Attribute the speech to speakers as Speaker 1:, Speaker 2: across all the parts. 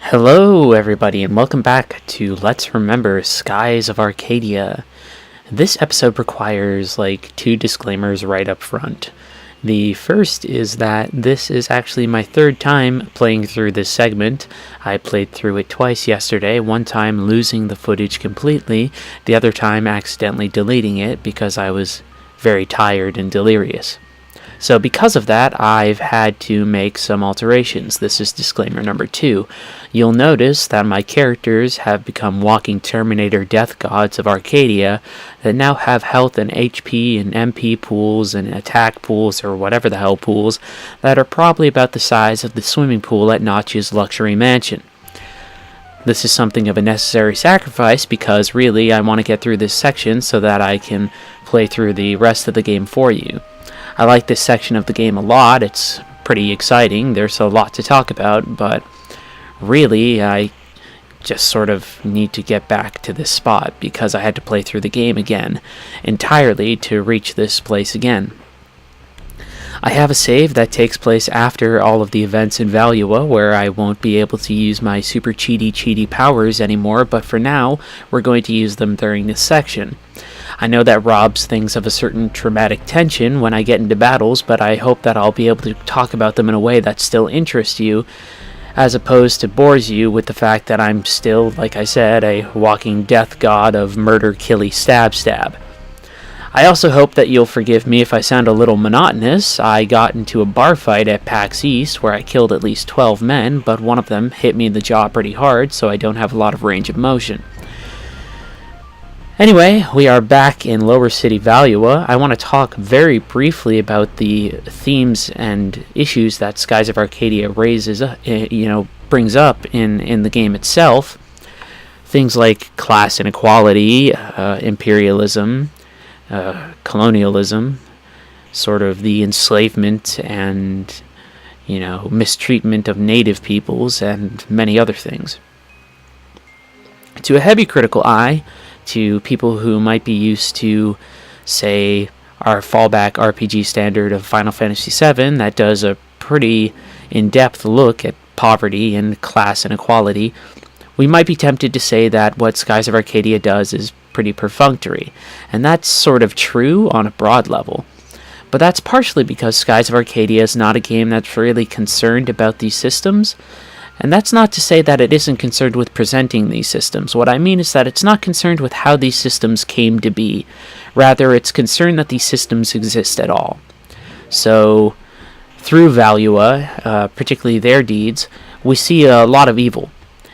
Speaker 1: Hello, everybody, and welcome back to Let's Remember Skies of Arcadia. This episode requires two disclaimers right up front. The first is that this is actually my third time playing through this segment. I played through it twice yesterday, one time losing the footage completely, the other time accidentally deleting it because I was very tired and delirious. So because of that, I've had to make some alterations. This is disclaimer number 2. You'll notice that my characters have become walking Terminator death gods of Arcadia that now have health and HP and MP pools and attack pools or whatever the hell pools that are probably about the size of the swimming pool at Notch's luxury mansion. This is something of a necessary sacrifice because really I want to get through this section so that I can play through the rest of the game for you. I like this section of the game a lot. It's pretty exciting. There's a lot to talk about, but really I just sort of need to get back to this spot because I had to play through the game again entirely to reach this place again. I have a save that takes place after all of the events in Valua where I won't be able to use my super cheaty powers anymore, but for now we're going to use them during this section. I know that robs things of a certain traumatic tension when I get into battles, but I hope that I'll be able to talk about them in a way that still interests you, as opposed to bores you with the fact that I'm still, like I said, a walking death god of murder, killy, stab. I also hope that you'll forgive me if I sound a little monotonous. I got into a bar fight at PAX East where I killed at least 12 men, but one of them hit me in the jaw pretty hard, so I don't have a lot of range of motion. Anyway, we are back in Lower City Valua. I want to talk very briefly about the themes and issues that Skies of Arcadia brings up in the game itself. Things like class inequality, imperialism, colonialism, sort of the enslavement and, mistreatment of native peoples, and many other things. To a heavy critical eye, to people who might be used to, say, our fallback RPG standard of Final Fantasy VII that does a pretty in-depth look at poverty and class inequality, we might be tempted to say that what Skies of Arcadia does is pretty perfunctory, and that's sort of true on a broad level. But that's partially because Skies of Arcadia is not a game that's really concerned about these systems. And that's not to say that it isn't concerned with presenting these systems. What I mean is that it's not concerned with how these systems came to be. Rather, it's concerned that these systems exist at all. So, through Valua, particularly their deeds, we see a lot of evil.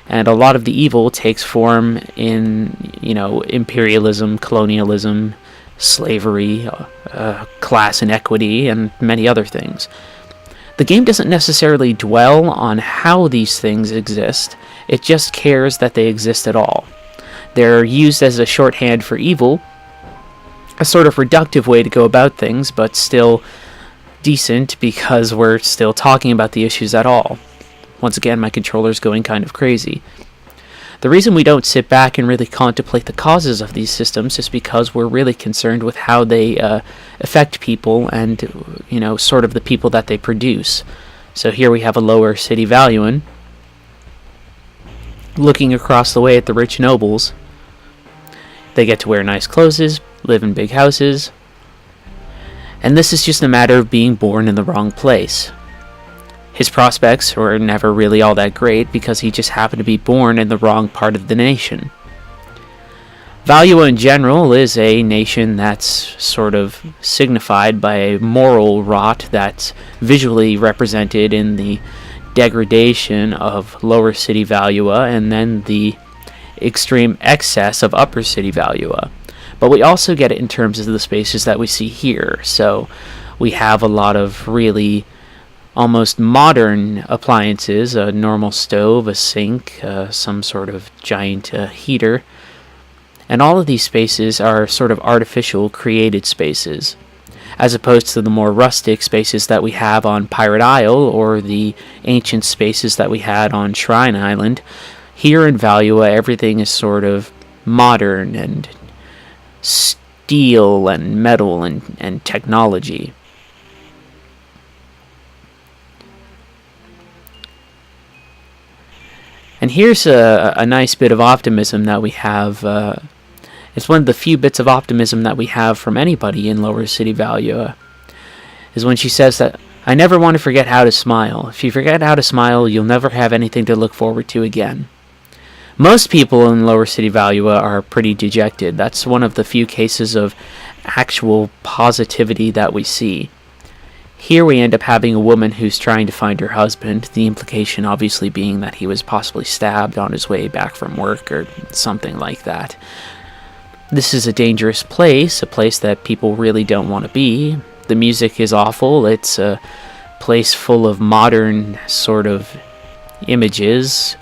Speaker 1: And a lot of the evil takes form in, imperialism, colonialism, slavery, class inequity, and many other things. The game doesn't necessarily dwell on how these things exist, it just cares that they exist at all. They're used as a shorthand for evil, a sort of reductive way to go about things, but still decent because we're still talking about the issues at all. Once again, my controller's going kind of crazy. The reason we don't sit back and really contemplate the causes of these systems is because we're really concerned with how they affect people and, sort of the people that they produce. So here we have a lower city Valuan looking across the way at the rich nobles. They get to wear nice clothes, live in big houses, and this is just a matter of being born in the wrong place. His prospects were never really all that great because he just happened to be born in the wrong part of the nation. Valua in general is a nation that's sort of signified by a moral rot that's visually represented in the degradation of Lower City Valua and then the extreme excess of Upper City Valua. But we also get it in terms of the spaces that we see here. So we have a lot of really almost modern appliances, a normal stove, a sink, some sort of giant heater. And all of these spaces are sort of artificial, created spaces, as opposed to the more rustic spaces that we have on Pirate Isle or the ancient spaces that we had on Shrine Island. Here in Valua, everything is sort of modern and steel and metal and technology. And here's a nice bit of optimism that we have. It's one of the few bits of optimism that we have from anybody in Lower City Valua, is when she says that, "I never want to forget how to smile. If you forget how to smile, you'll never have anything to look forward to again." Most people in Lower City Valua are pretty dejected. That's one of the few cases of actual positivity that we see. Here we end up having a woman who's trying to find her husband, the implication obviously being that he was possibly stabbed on his way back from work or something like that. This is a dangerous place, a place that people really don't want to be. The music is awful. It's a place full of modern sort of images,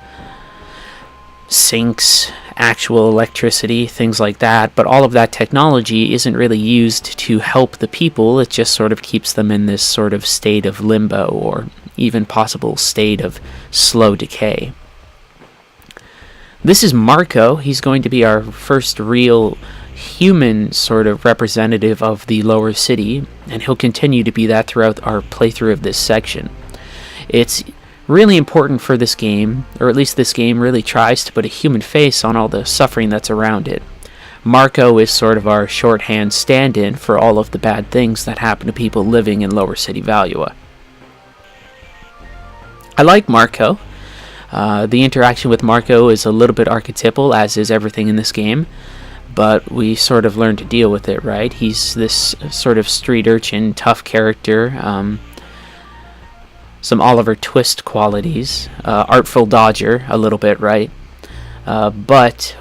Speaker 1: sinks, actual electricity, things like that, but all of that technology isn't really used to help the people. It just sort of keeps them in this sort of state of limbo, or even possible state of slow decay. This is Marco. He's going to be our first real human sort of representative of the lower city, and he'll continue to be that throughout our playthrough of this section. It's really important for this game, or at least this game really tries to put a human face on all the suffering that's around it. Marco is sort of our shorthand stand-in for all of the bad things that happen to people living in Lower City Valua. I like Marco. The interaction with Marco is a little bit archetypal, as is everything in this game, but we sort of learn to deal with it, right? He's this sort of street urchin, tough character, some Oliver Twist qualities, artful dodger a little bit, right? But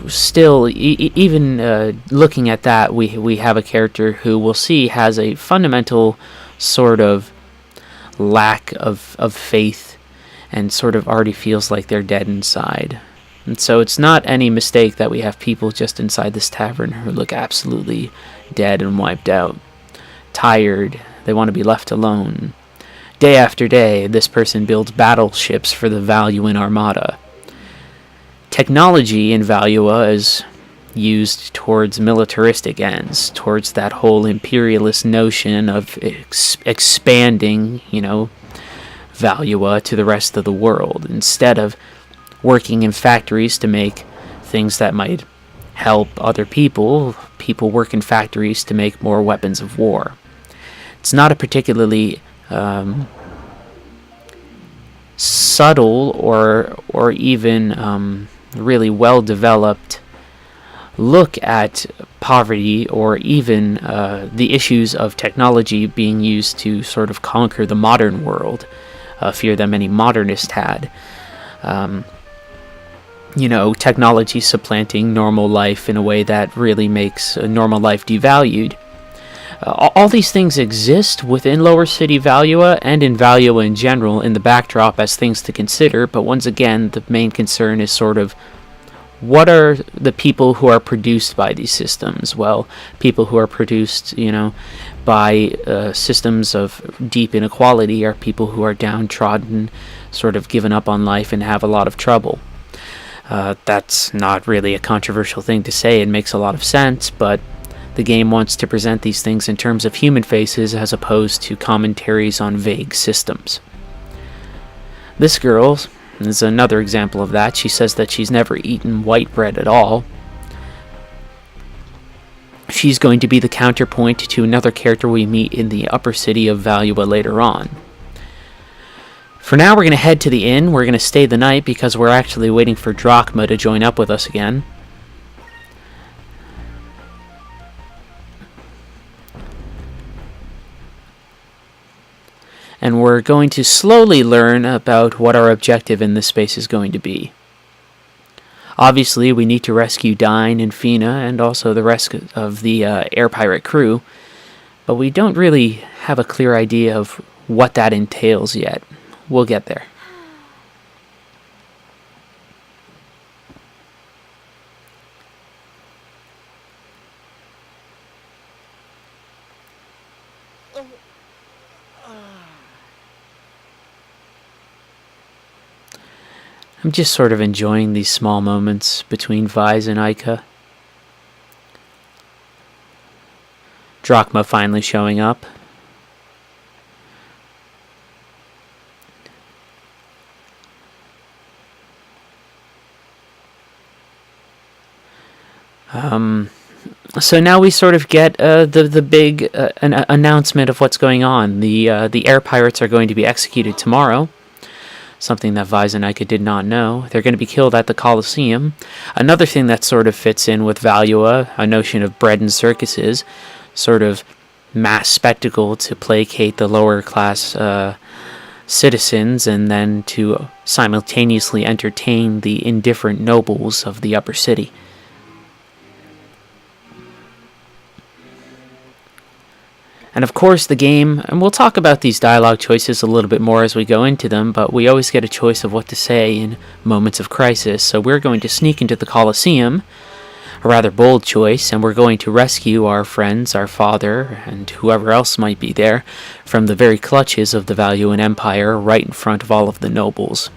Speaker 1: still, even looking at that, we have a character who we'll see has a fundamental sort of lack of faith, and sort of already feels like they're dead inside. And so it's not any mistake that we have people just inside this tavern who look absolutely dead and wiped out, tired, they want to be left alone. Day after day, this person builds battleships for the Valuan Armada. Technology in Valua is used towards militaristic ends, towards that whole imperialist notion of expanding, Valua to the rest of the world, instead of working in factories to make things that might help other people. People work in factories to make more weapons of war. It's not a particularly subtle or even really well developed look at poverty, or even the issues of technology being used to sort of conquer the modern world, a fear that many modernists had. Technology supplanting normal life in a way that really makes normal life devalued. All these things exist within Lower City Valua and in Valua in general in the backdrop as things to consider, but once again, the main concern is sort of, what are the people who are produced by these systems? Well, people who are produced, by systems of deep inequality are people who are downtrodden, sort of given up on life and have a lot of trouble. That's not really a controversial thing to say. It makes a lot of sense, but the game wants to present these things in terms of human faces as opposed to commentaries on vague systems. This girl is another example of that. She says that she's never eaten white bread at all. She's going to be the counterpoint to another character we meet in the upper city of Valua later on. For now, we're going to head to the inn. We're going to stay the night because we're actually waiting for Drachma to join up with us again. And we're going to slowly learn about what our objective in this space is going to be. Obviously, we need to rescue Dine and Fina, and also the rest of the air pirate crew, but we don't really have a clear idea of what that entails yet. We'll get there. I'm just sort of enjoying these small moments between Vise and Ica. Drachma finally showing up. So now we sort of get the big announcement of what's going on. The air pirates are going to be executed tomorrow. Something that Vyse and Ika did not know. They're going to be killed at the Colosseum. Another thing that sort of fits in with Valua, a notion of bread and circuses, sort of mass spectacle to placate the lower class citizens and then to simultaneously entertain the indifferent nobles of the upper city. And of course the game, and we'll talk about these dialogue choices a little bit more as we go into them, but we always get a choice of what to say in moments of crisis. So we're going to sneak into the Colosseum, a rather bold choice, and we're going to rescue our friends, our father, and whoever else might be there from the very clutches of the Valuan Empire right in front of all of the nobles.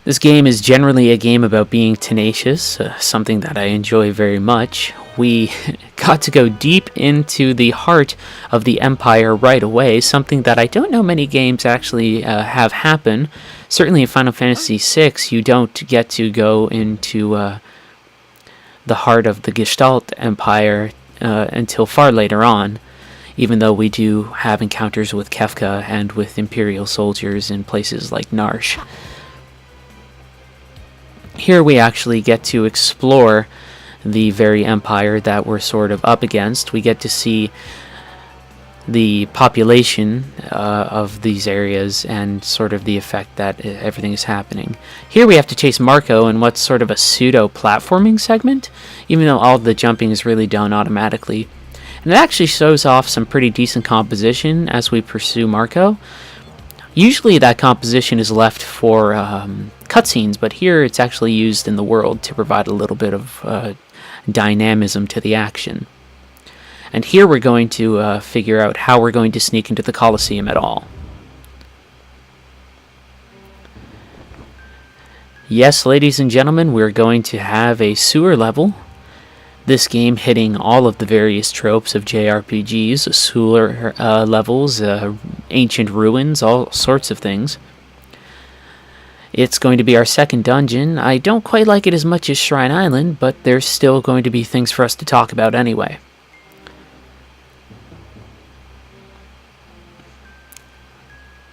Speaker 1: This game is generally a game about being tenacious, something that I enjoy very much. We got to go deep into the heart of the Empire right away, something that I don't know many games actually have happen. Certainly in Final Fantasy VI, you don't get to go into the heart of the Gestalt Empire until far later on, even though we do have encounters with Kefka and with Imperial soldiers in places like Narsh. Here we actually get to explore the very empire that we're sort of up against. We get to see the population of these areas and sort of the effect that everything is happening. Here we have to chase Marco in what's sort of a pseudo-platforming segment, even though all the jumping is really done automatically. And it actually shows off some pretty decent composition as we pursue Marco. Usually that composition is left for cutscenes, but here it's actually used in the world to provide a little bit of dynamism to the action. And here we're going to figure out how we're going to sneak into the Colosseum at all. Yes, ladies and gentlemen, we're going to have a sewer level. This game hitting all of the various tropes of JRPGs, sewer levels, ancient ruins, all sorts of things. It's going to be our second dungeon. I don't quite like it as much as Shrine Island, but there's still going to be things for us to talk about anyway.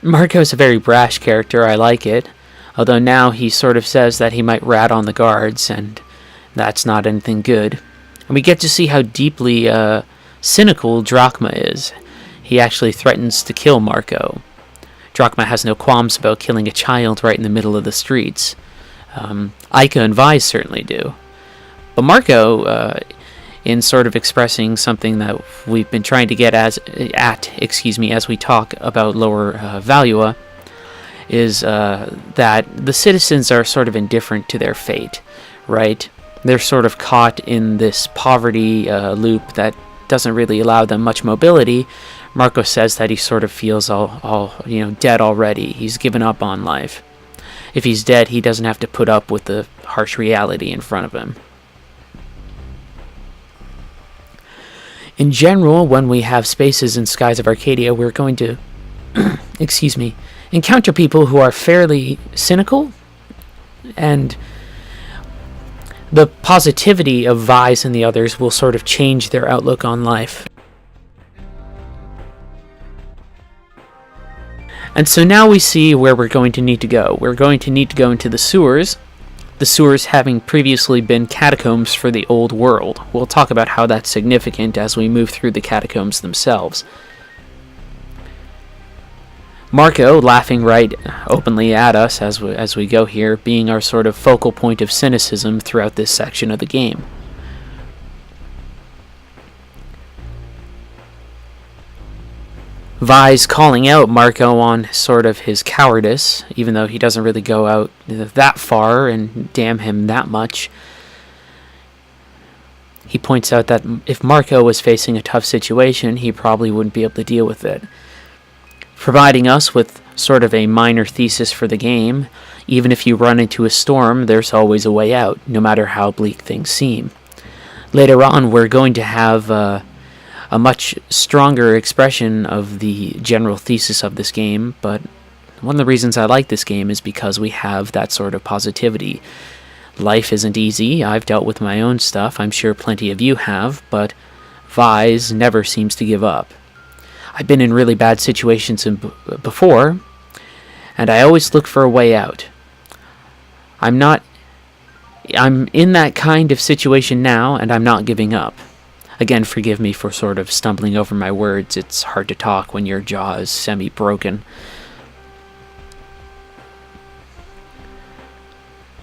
Speaker 1: Marco's a very brash character, I like it. Although now he sort of says that he might rat on the guards, and that's not anything good. And we get to see how deeply cynical Drachma is. He actually threatens to kill Marco. Drachma has no qualms about killing a child right in the middle of the streets. Ika and Vyse certainly do. But Marco, in sort of expressing something that we've been trying to get as we talk about Lower Valua, is that the citizens are sort of indifferent to their fate, right? They're sort of caught in this poverty loop that doesn't really allow them much mobility. Marco says that he sort of feels all dead already. He's given up on life. If he's dead, he doesn't have to put up with the harsh reality in front of him. In general, when we have spaces in Skies of Arcadia, we're going to encounter people who are fairly cynical, and the positivity of Vyse and the others will sort of change their outlook on life. And so now we see where we're going to need to go. We're going to need to go into the sewers having previously been catacombs for the old world. We'll talk about how that's significant as we move through the catacombs themselves. Marco laughing right openly at us as we go here, being our sort of focal point of cynicism throughout this section of the game. Vyse calling out Marco on sort of his cowardice, even though he doesn't really go out that far and damn him that much. He points out that if Marco was facing a tough situation, he probably wouldn't be able to deal with it, providing us with sort of a minor thesis for the game. Even if you run into a storm, there's always a way out, no matter how bleak things seem. Later on, we're going to have a much stronger expression of the general thesis of this game, but One of the reasons I like this game is because we have that sort of positivity. Life isn't easy. I've dealt with my own stuff. I'm sure plenty of you have, but Vise never seems to give up. I've been in really bad situations before, and I always look for a way out. I'm in that kind of situation now, and I'm not giving up. Again, forgive me for sort of stumbling over my words. It's hard to talk when your jaw is semi-broken.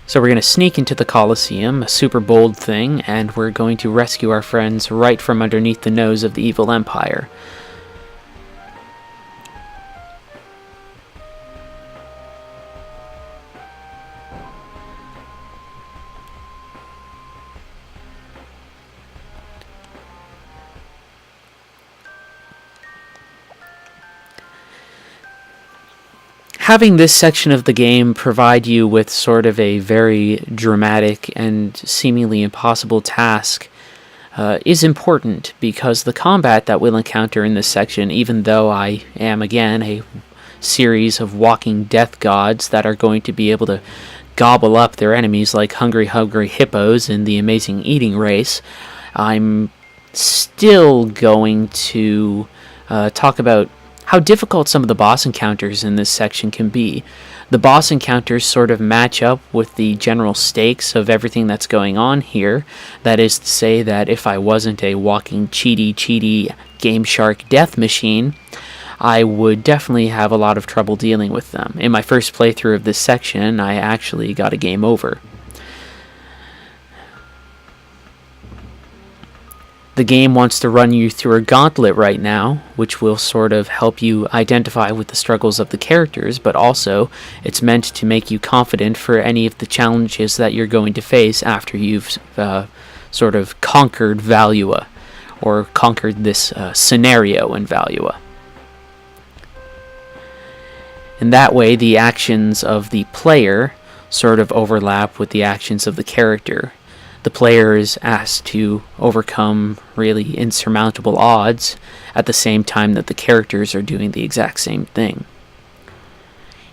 Speaker 1: So we're going to sneak into the Colosseum, a super bold thing, and we're going to rescue our friends right from underneath the nose of the evil empire. Having this section of the game provide you with sort of a very dramatic and seemingly impossible task is important, because the combat that we'll encounter in this section, even though I am again a series of walking death gods that are going to be able to gobble up their enemies like hungry hippos in the Amazing Eating Race, I'm still going to talk about how difficult some of the boss encounters in this section can be. The boss encounters sort of match up with the general stakes of everything that's going on here. That is to say that if I wasn't a walking cheaty Game Shark death machine, I would definitely have a lot of trouble dealing with them. In my first playthrough of this section, I actually got a game over. The game wants to run you through a gauntlet right now, which will sort of help you identify with the struggles of the characters, but also it's meant to make you confident for any of the challenges that you're going to face after you've sort of conquered Valua, or conquered this scenario in Valua. In that way, the actions of the player sort of overlap with the actions of the character. The player is asked to overcome really insurmountable odds at the same time that the characters are doing the exact same thing.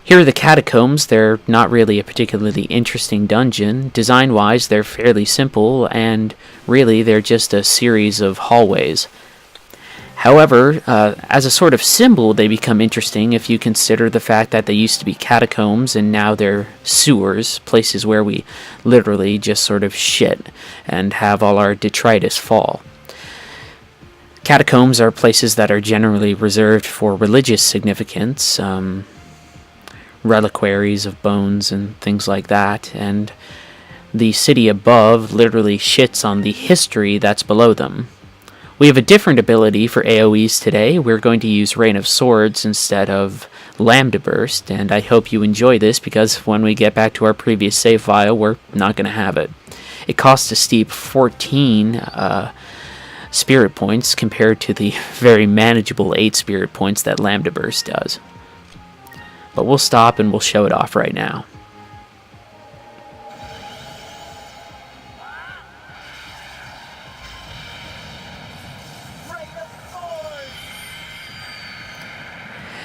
Speaker 1: Here are the catacombs. They're not really a particularly interesting dungeon. Design-wise, they're fairly simple, and really they're just a series of hallways. However, as a sort of symbol, they become interesting if you consider the fact that they used to be catacombs and now they're sewers, places where we literally just sort of shit and have all our detritus fall. Catacombs are places that are generally reserved for religious significance, reliquaries of bones and things like that, and the city above literally shits on the history that's below them. We have a different ability for AoEs today. We're going to use Rain of Swords instead of Lambda Burst, and I hope you enjoy this, because when we get back to our previous save file, we're not going to have it. It costs a steep 14 spirit points compared to the very manageable 8 spirit points that Lambda Burst does. But we'll stop and we'll show it off right now.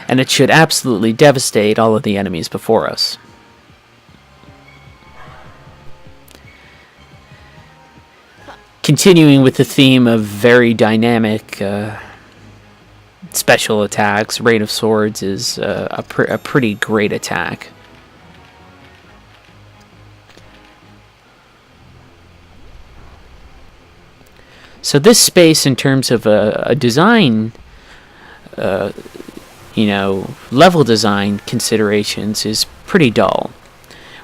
Speaker 1: And it should absolutely devastate all of the enemies before us. Continuing with the theme of very dynamic special attacks, Rain of Swords is a pretty great attack. So this space, in terms of a design, level design considerations, is pretty dull.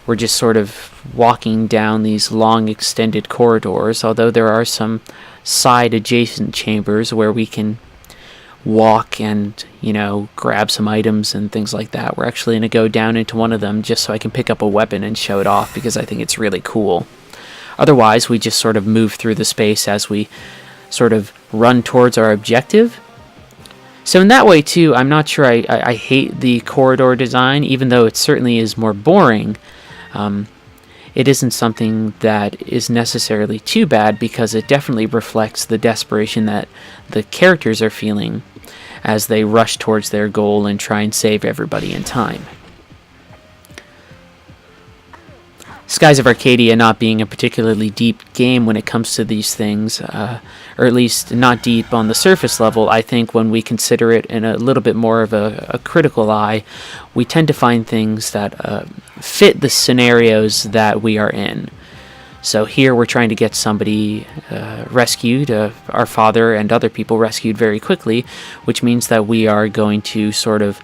Speaker 1: We're just sort of walking down these long extended corridors, although there are some side adjacent chambers where we can walk and, grab some items and things like that. We're actually going to go down into one of them just so I can pick up a weapon and show it off, because I think it's really cool. Otherwise, we just sort of move through the space as we sort of run towards our objective. So in that way, too, I'm not sure I hate the corridor design, even though it certainly is more boring. It isn't something that is necessarily too bad, because it definitely reflects the desperation that the characters are feeling as they rush towards their goal and try and save everybody in time. Skies of Arcadia not being a particularly deep game when it comes to these things, or at least not deep on the surface level, I think when we consider it in a little bit more of a critical eye, we tend to find things that fit the scenarios that we are in. So here we're trying to get somebody rescued, our father and other people rescued very quickly, which means that we are going to sort of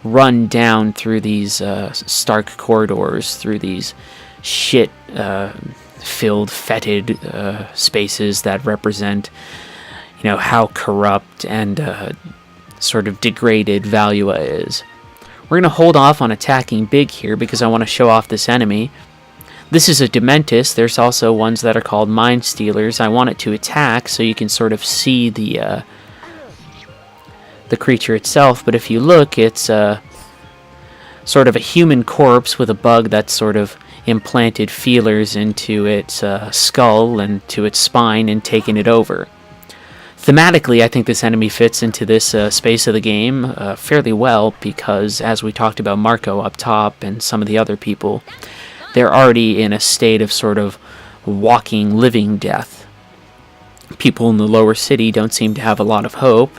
Speaker 1: run down through these stark corridors, through these shit-filled, fetid spaces that represent, how corrupt and sort of degraded Valua is. We're going to hold off on attacking big here because I want to show off this enemy. This is a Dementis. There's also ones that are called Mind Stealers. I want it to attack so you can sort of see the creature itself, but if you look, it's sort of a human corpse with a bug that's sort of implanted feelers into its skull and to its spine and taken it over. Thematically, I think this enemy fits into this space of the game fairly well because, as we talked about Marco up top and some of the other people, they're already in a state of sort of walking, living death. People in the lower city don't seem to have a lot of hope.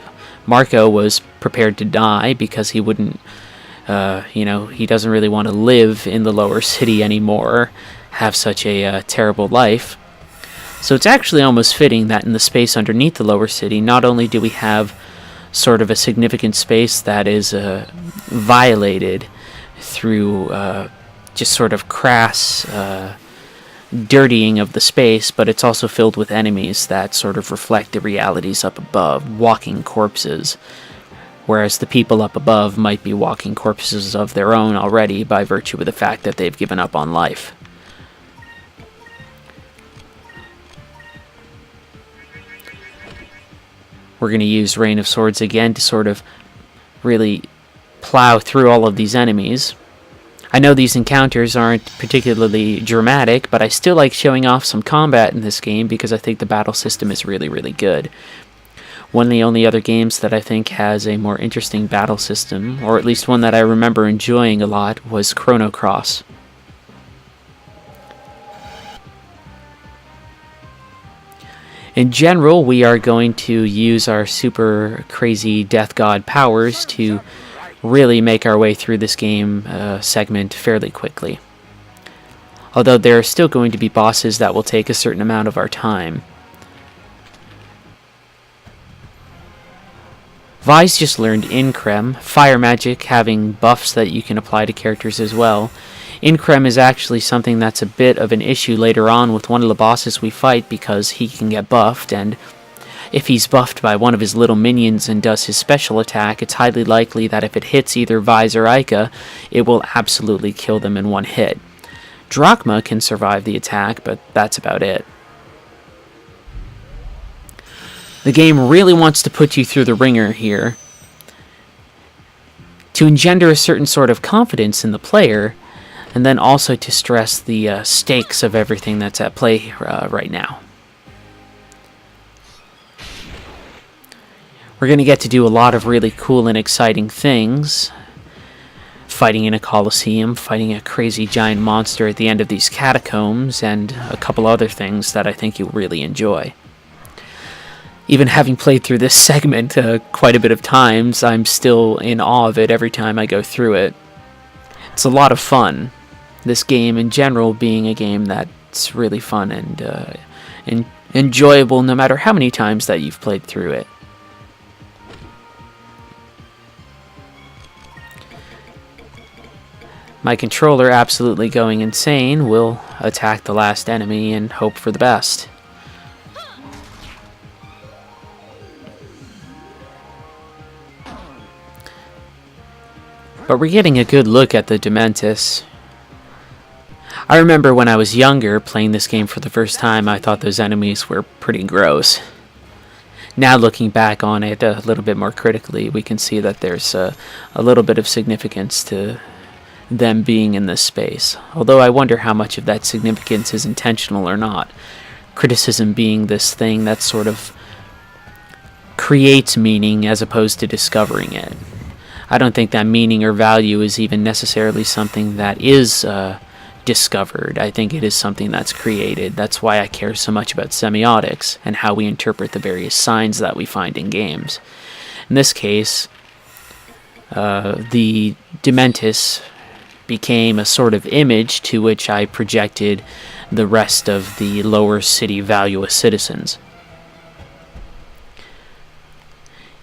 Speaker 1: Marco was prepared to die because he wouldn't he doesn't really want to live in the lower city anymore, have such a terrible life. So it's actually almost fitting that in the space underneath the lower city, not only do we have sort of a significant space that is violated through just sort of crass dirtying of the space, but it's also filled with enemies that sort of reflect the realities up above, walking corpses. Whereas the people up above might be walking corpses of their own already by virtue of the fact that they've given up on life. We're going to use Rain of Swords again to sort of really plow through all of these enemies. I know these encounters aren't particularly dramatic, but I still like showing off some combat in this game because I think the battle system is really, really good. One of the only other games that I think has a more interesting battle system, or at least one that I remember enjoying a lot, was Chrono Cross. In general, we are going to use our super crazy Death God powers to really make our way through this game segment fairly quickly. Although there are still going to be bosses that will take a certain amount of our time. Vi's just learned Increm, fire magic having buffs that you can apply to characters as well. Increm is actually something that's a bit of an issue later on with one of the bosses we fight because he can get buffed, and if he's buffed by one of his little minions and does his special attack, it's highly likely that if it hits either Vi's or Ica, it will absolutely kill them in one hit. Drachma can survive the attack, but that's about it. The game really wants to put you through the ringer here to engender a certain sort of confidence in the player, and then also to stress the stakes of everything that's at play right now. We're going to get to do a lot of really cool and exciting things. Fighting in a coliseum, fighting a crazy giant monster at the end of these catacombs, and a couple other things that I think you'll really enjoy. Even having played through this segment quite a bit of times, I'm still in awe of it every time I go through it. It's a lot of fun. This game in general being a game that's really fun and enjoyable no matter how many times that you've played through it. My controller, absolutely going insane, will attack the last enemy and hope for the best. But we're getting a good look at the Dementis. I remember when I was younger, playing this game for the first time, I thought those enemies were pretty gross. Now looking back on it a little bit more critically, we can see that there's a little bit of significance to them being in this space. Although I wonder how much of that significance is intentional or not. Criticism being this thing that sort of creates meaning as opposed to discovering it. I don't think that meaning or value is even necessarily something that is discovered. I think it is something that's created. That's why I care so much about semiotics and how we interpret the various signs that we find in games. In this case, the Dementis became a sort of image to which I projected the rest of the lower city Valua citizens.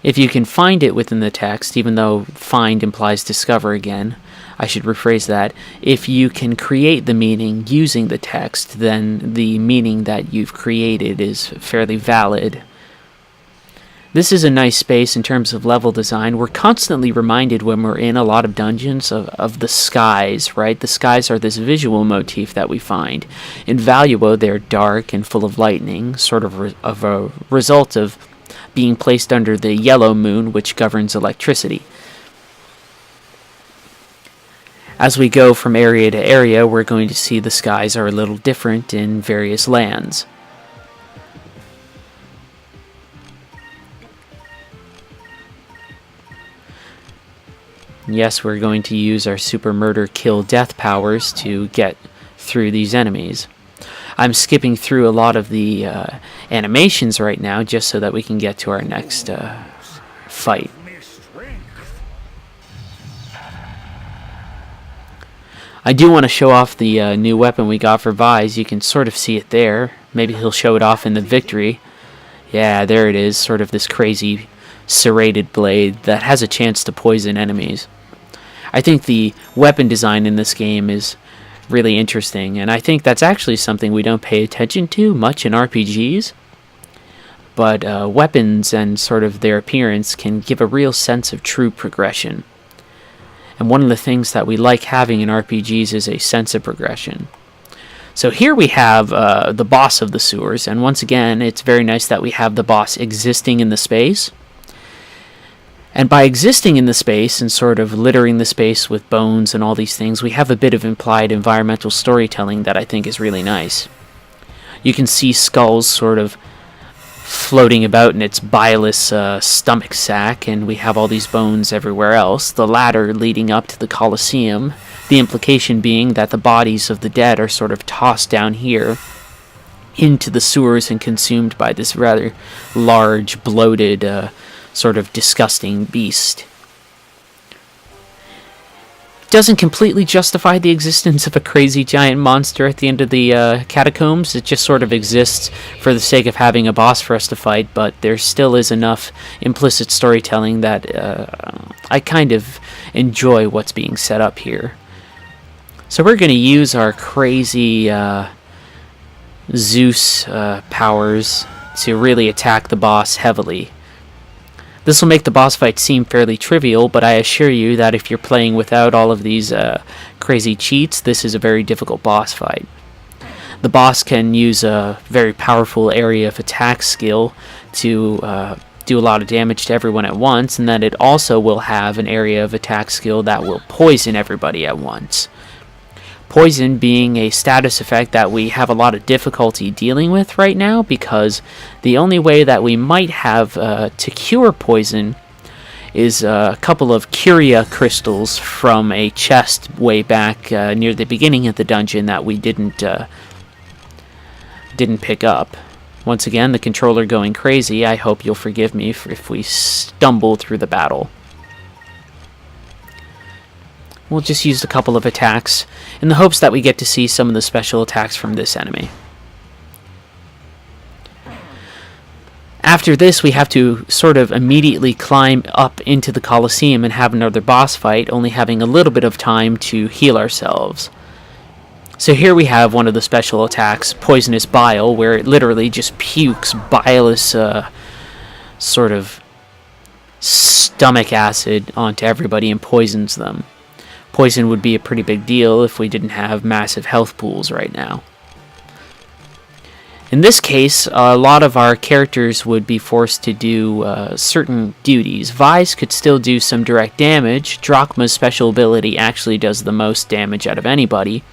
Speaker 1: If you can find it within the text, even though find implies discover again, I should rephrase that. If you can create the meaning using the text, then the meaning that you've created is fairly valid. This is a nice space in terms of level design. We're constantly reminded when we're in a lot of dungeons of the skies, right? The skies are this visual motif that we find. In Valua, they're dark and full of lightning, sort of a result of being placed under the yellow moon, which governs electricity. As we go from area to area, we're going to see the skies are a little different in various lands. Yes, we're going to use our super murder kill death powers to get through these enemies. I'm skipping through a lot of the animations right now just so that we can get to our next fight. I do want to show off the new weapon we got for Vise. You can sort of see it there. Maybe he'll show it off in the victory. Yeah, there it is, sort of this crazy serrated blade that has a chance to poison enemies. I think the weapon design in this game is really interesting, and I think that's actually something we don't pay attention to much in RPGs. But weapons and sort of their appearance can give a real sense of true progression. And one of the things that we like having in RPGs is a sense of progression. So here we have the boss of the sewers, and once again, it's very nice that we have the boss existing in the space. And by existing in the space and sort of littering the space with bones and all these things, we have a bit of implied environmental storytelling that I think is really nice. You can see skulls sort of floating about in its bilious stomach sac, and we have all these bones everywhere else, the ladder leading up to the Colosseum, the implication being that the bodies of the dead are sort of tossed down here into the sewers and consumed by this rather large, bloated, sort of disgusting beast. Doesn't completely justify the existence of a crazy giant monster at the end of the catacombs. It just sort of exists for the sake of having a boss for us to fight, but there still is enough implicit storytelling that I kind of enjoy what's being set up here. So we're going to use our crazy Zeus powers to really attack the boss heavily. This will make the boss fight seem fairly trivial, but I assure you that if you're playing without all of these crazy cheats, this is a very difficult boss fight. The boss can use a very powerful area of attack skill to do a lot of damage to everyone at once, and then it also will have an area of attack skill that will poison everybody at once. Poison being a status effect that we have a lot of difficulty dealing with right now, because the only way that we might have to cure poison is a couple of Curia crystals from a chest way back near the beginning of the dungeon that we didn't pick up. Once again, the controller going crazy. I hope you'll forgive me if we stumble through the battle. We'll just use a couple of attacks in the hopes that we get to see some of the special attacks from this enemy. After this, we have to sort of immediately climb up into the Colosseum and have another boss fight, only having a little bit of time to heal ourselves. So here we have one of the special attacks, Poisonous Bile, where it literally just pukes bilious sort of stomach acid onto everybody and poisons them. Poison would be a pretty big deal if we didn't have massive health pools right now. In this case, a lot of our characters would be forced to do certain duties. Vise could still do some direct damage. Drachma's special ability actually does the most damage out of anybody.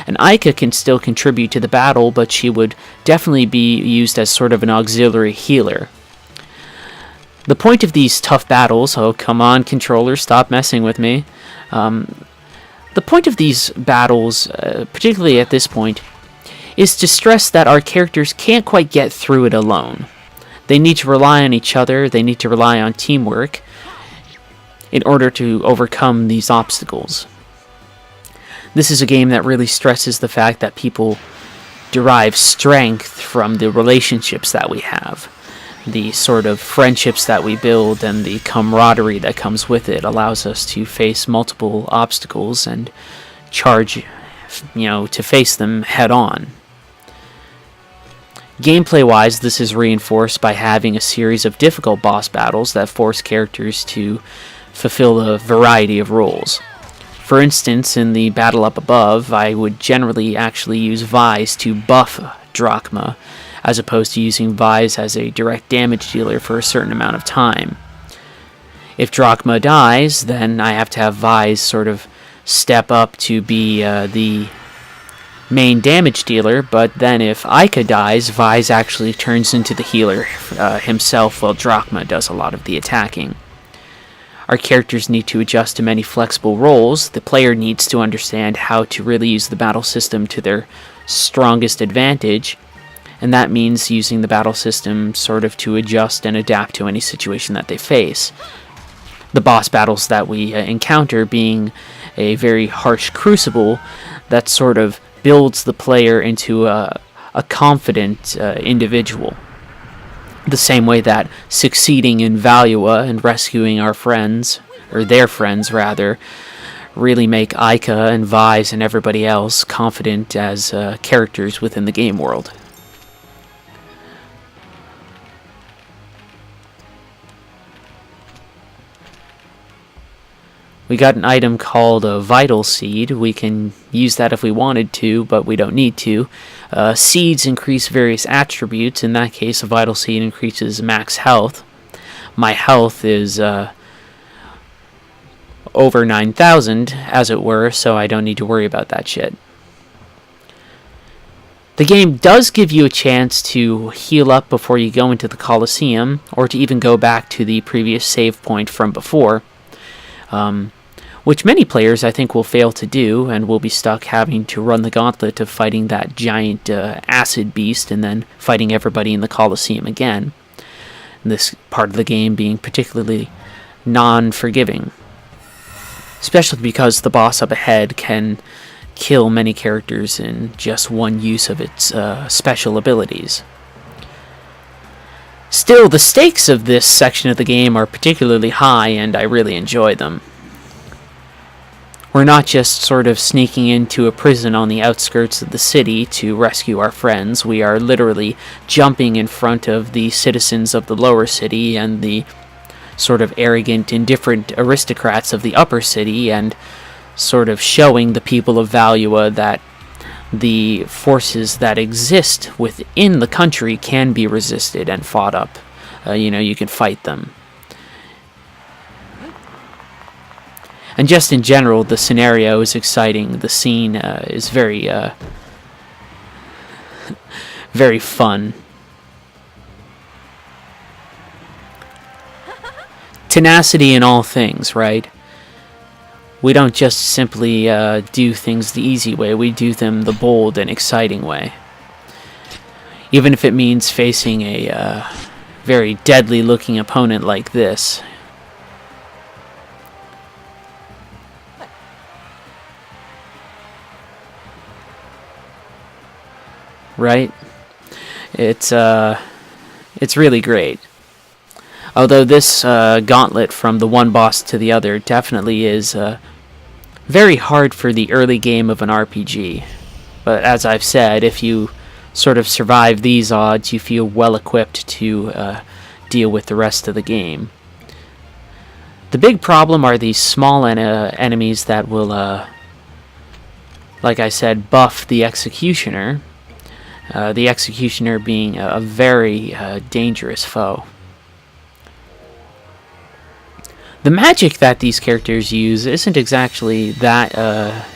Speaker 1: And Ica can still contribute to the battle, but she would definitely be used as sort of an auxiliary healer. The point of these tough battles, oh come on controller, stop messing with me. The The point of these battles, particularly at this point, is to stress that our characters can't quite get through it alone. They need to rely on each other, they need to rely on teamwork in order to overcome these obstacles. This is a game that really stresses the fact that people derive strength from the relationships that we have. The sort of friendships that we build and the camaraderie that comes with it allows us to face multiple obstacles and charge, to face them head on. Gameplay-wise, this is reinforced by having a series of difficult boss battles that force characters to fulfill a variety of roles. For instance, in the battle up above, I would generally actually use Vise to buff Drachma, as opposed to using Vise as a direct damage dealer for a certain amount of time. If Drachma dies, then I have to have Vise sort of step up to be the main damage dealer, but then if Ica dies, Vise actually turns into the healer himself, while Drachma does a lot of the attacking. Our characters need to adjust to many flexible roles. The player needs to understand how to really use the battle system to their strongest advantage, and that means using the battle system sort of to adjust and adapt to any situation that they face. The boss battles that we encounter being a very harsh crucible that sort of builds the player into a confident individual. The same way that succeeding in Valua and rescuing our friends, or their friends rather, really make Ica and Vise and everybody else confident as characters within the game world. We got an item called a Vital Seed. We can use that if we wanted to, but we don't need to. Seeds increase various attributes. In that case, a Vital Seed increases max health. My health is over 9,000, as it were, so I don't need to worry about that shit. The game does give you a chance to heal up before you go into the Colosseum, or to even go back to the previous save point from before. Which many players I think will fail to do, and will be stuck having to run the gauntlet of fighting that giant acid beast and then fighting everybody in the Colosseum again. And this part of the game being particularly non-forgiving. Especially because the boss up ahead can kill many characters in just one use of its special abilities. Still, the stakes of this section of the game are particularly high, and I really enjoy them. We're not just sort of sneaking into a prison on the outskirts of the city to rescue our friends. We are literally jumping in front of the citizens of the lower city and the sort of arrogant, indifferent aristocrats of the upper city, and sort of showing the people of Valua that the forces that exist within the country can be resisted and fought up. You can fight them. And just in general, the scenario is exciting. The scene is very, very fun. Tenacity in all things, right? We don't just simply do things the easy way. We do them the bold and exciting way. Even if it means facing a very deadly-looking opponent like this. Right? It's really great. Although this gauntlet from the one boss to the other definitely is very hard for the early game of an RPG. But as I've said, if you sort of survive these odds, you feel well equipped to deal with the rest of the game. The big problem are these small enemies that will, like I said, buff the Executioner. The Executioner being a very dangerous foe. The magic that these characters use isn't exactly that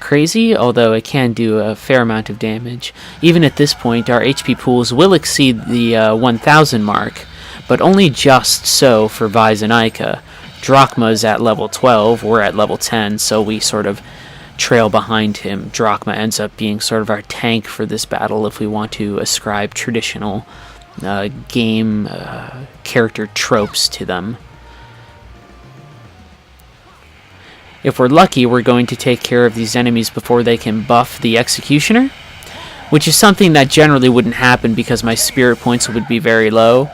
Speaker 1: crazy, although it can do a fair amount of damage. Even at this point, our HP pools will exceed the 1,000 mark, but only just so for Vise and Ica. Drachma's at level 12, we're at level 10, so we sort of trail behind him. Drachma ends up being sort of our tank for this battle if we want to ascribe traditional game character tropes to them. If we're lucky, we're going to take care of these enemies before they can buff the Executioner, which is something that generally wouldn't happen because my spirit points would be very low,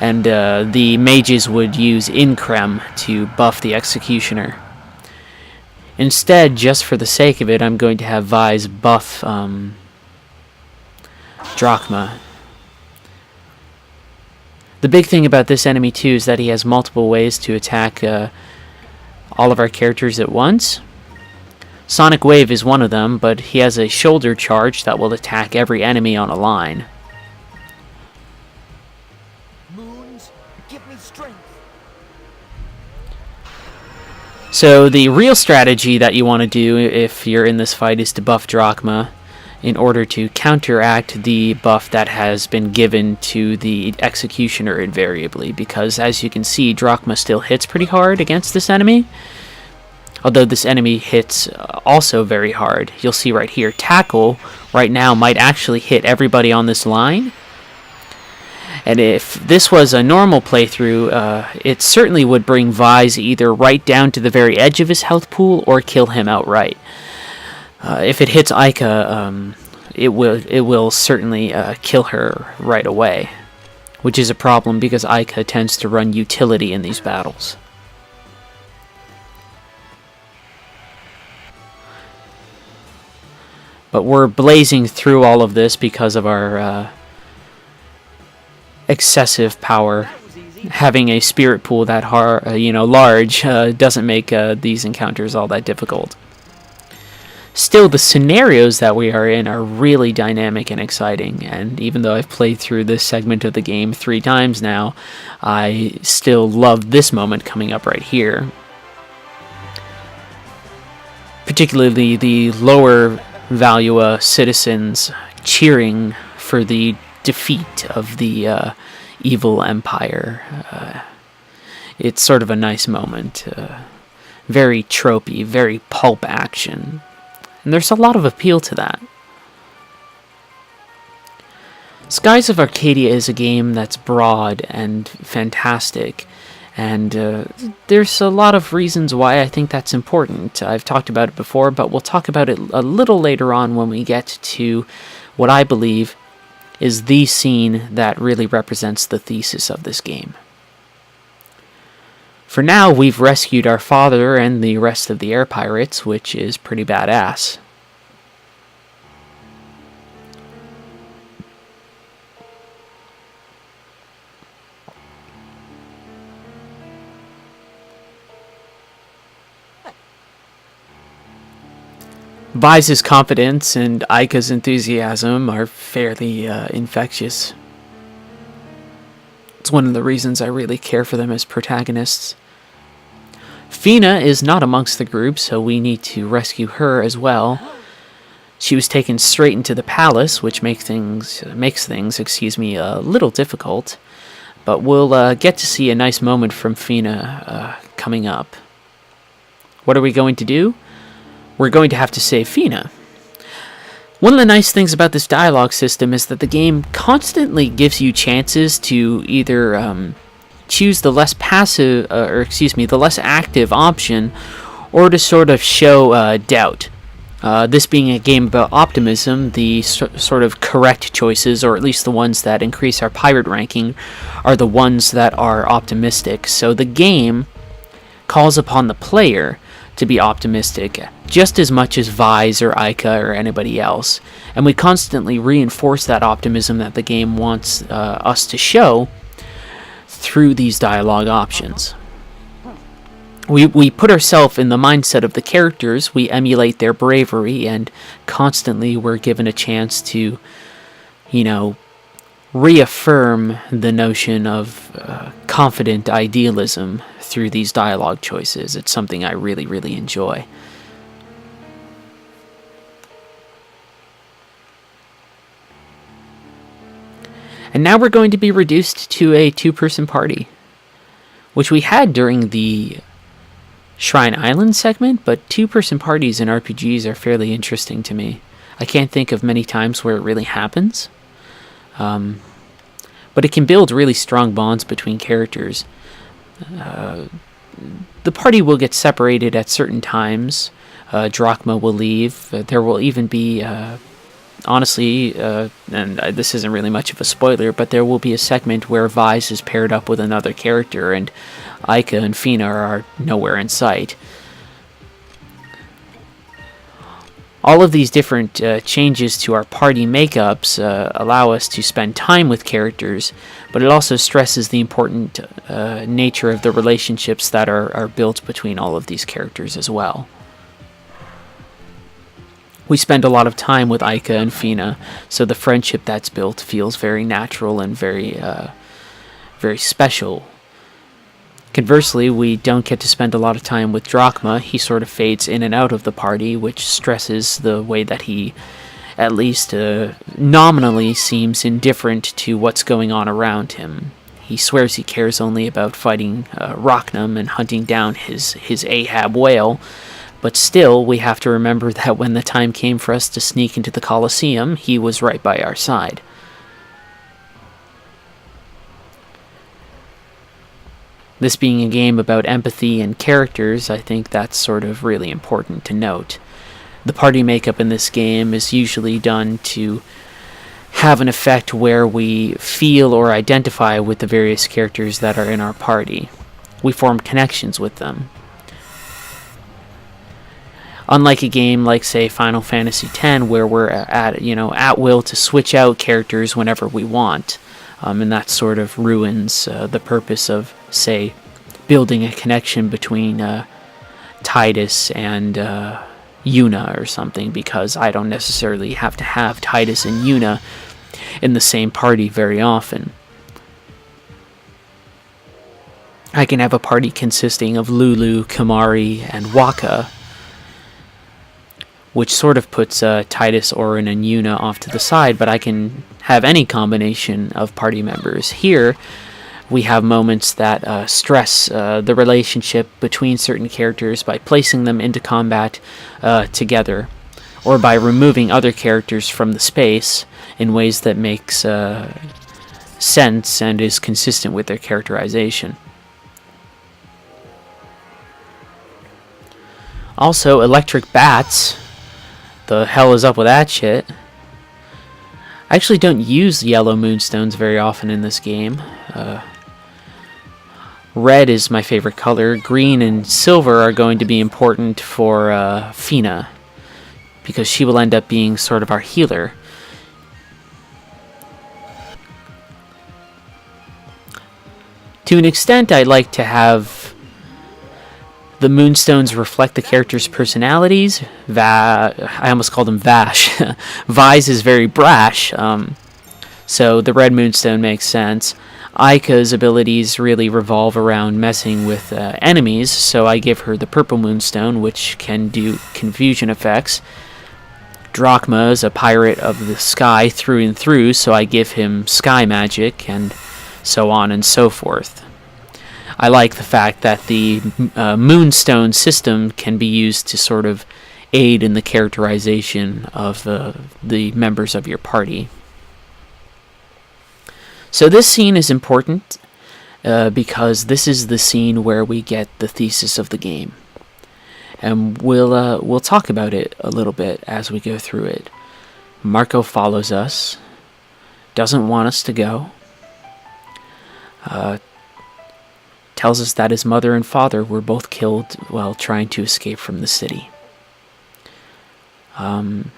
Speaker 1: and the mages would use Increm to buff the Executioner. Instead, just for the sake of it, I'm going to have Vise buff Drachma. The big thing about this enemy too is that he has multiple ways to attack all of our characters at once. Sonic Wave is one of them, but he has a shoulder charge that will attack every enemy on a line.
Speaker 2: Moons, give me strength.
Speaker 1: So the real strategy that you want to do if you're in this fight is to buff Drachma in order to counteract the buff that has been given to the Executioner invariably, because as you can see, Drachma still hits pretty hard against this enemy, although this enemy hits also very hard. You'll see right here, Tackle right now might actually hit everybody on this line, and if this was a normal playthrough, it certainly would bring Vise either right down to the very edge of his health pool or kill him outright. If it hits Aika, it will certainly kill her right away, which is a problem because Aika tends to run utility in these battles. But we're blazing through all of this because of our excessive power. Having a spirit pool that large doesn't make these encounters all that difficult. Still, the scenarios that we are in are really dynamic and exciting, and even though I've played through this segment of the game 3 times now, I still love this moment coming up right here. Particularly the lower Valua citizens cheering for the defeat of the evil empire. It's sort of a nice moment. Very tropey, very pulp action. And there's a lot of appeal to that. Skies of Arcadia is a game that's broad and fantastic, and there's a lot of reasons why I think that's important. I've talked about it before, but we'll talk about it a little later on when we get to what I believe is the scene that really represents the thesis of this game. For now, we've rescued our father and the rest of the air pirates, which is pretty badass. Vise's confidence and Aika's enthusiasm are fairly infectious. It's one of the reasons I really care for them as protagonists. Fina is not amongst the group, so we need to rescue her as well. She was taken straight into the palace, which makes things a little difficult. But we'll get to see a nice moment from Fina coming up. What are we going to do? We're going to have to save Fina. One of the nice things about this dialogue system is that the game constantly gives you chances to either choose the less the less active option, or to sort of show doubt. This being a game about optimism, the sort of correct choices, or at least the ones that increase our pirate ranking, are the ones that are optimistic. So the game calls upon the player to be optimistic just as much as Vise or Aika or anybody else, and we constantly reinforce that optimism that the game wants us to show through these dialogue options. We put ourselves in the mindset of the characters, we emulate their bravery, and constantly we're given a chance to, reaffirm the notion of confident idealism through these dialogue choices. It's something I really, really enjoy. And now we're going to be reduced to a 2-person party, which we had during the Shrine Island segment, but two-person parties in RPGs are fairly interesting to me. I can't think of many times where it really happens. But it can build really strong bonds between characters. The party will get separated at certain times. Drachma will leave. There will even be, honestly, and this isn't really much of a spoiler, but there will be a segment where Vise is paired up with another character, and Ica and Fina are nowhere in sight. All of these different changes to our party makeups allow us to spend time with characters, but it also stresses the important nature of the relationships that are built between all of these characters as well. We spend a lot of time with Ica and Fina, so the friendship that's built feels very natural and very special. Conversely, we don't get to spend a lot of time with Drachma. He sort of fades in and out of the party, which stresses the way that he, at least nominally, seems indifferent to what's going on around him. He swears he cares only about fighting Rochnum and hunting down his Ahab whale, but still, we have to remember that when the time came for us to sneak into the Colosseum, he was right by our side. This being a game about empathy and characters, I think that's sort of really important to note. The party makeup in this game is usually done to have an effect where we feel or identify with the various characters that are in our party. We form connections with them. Unlike a game like, say, Final Fantasy X, where we're at will to switch out characters whenever we want. And that sort of ruins the purpose of, say, building a connection between Tidus and Yuna or something, because I don't necessarily have to have Tidus and Yuna in the same party very often. I can have a party consisting of Lulu, Kamari, and Waka, which sort of puts Tidus, Orin, and Yuna off to the side, but I can have any combination of party members. Here, we have moments that stress the relationship between certain characters by placing them into combat together, or by removing other characters from the space in ways that makes sense and is consistent with their characterization. Also, electric bats. The hell is up with that shit? I actually don't use yellow moonstones very often in this game. Red is my favorite color. Green and silver are going to be important for Fina, because she will end up being sort of our healer. To an extent, I like to have the moonstones reflect the characters' personalities. I almost called him Vash. Vise is very brash, so the red moonstone makes sense. Ica's abilities really revolve around messing with enemies, so I give her the purple moonstone, which can do confusion effects. Drachma is a pirate of the sky through and through, so I give him sky magic, and so on and so forth. I like the fact that the moonstone system can be used to sort of aid in the characterization of the members of your party. So this scene is important because this is the scene where we get the thesis of the game, and we'll talk about it a little bit as we go through it. Marco follows us, doesn't want us to go. Tells us that his mother and father were both killed while trying to escape from the city. And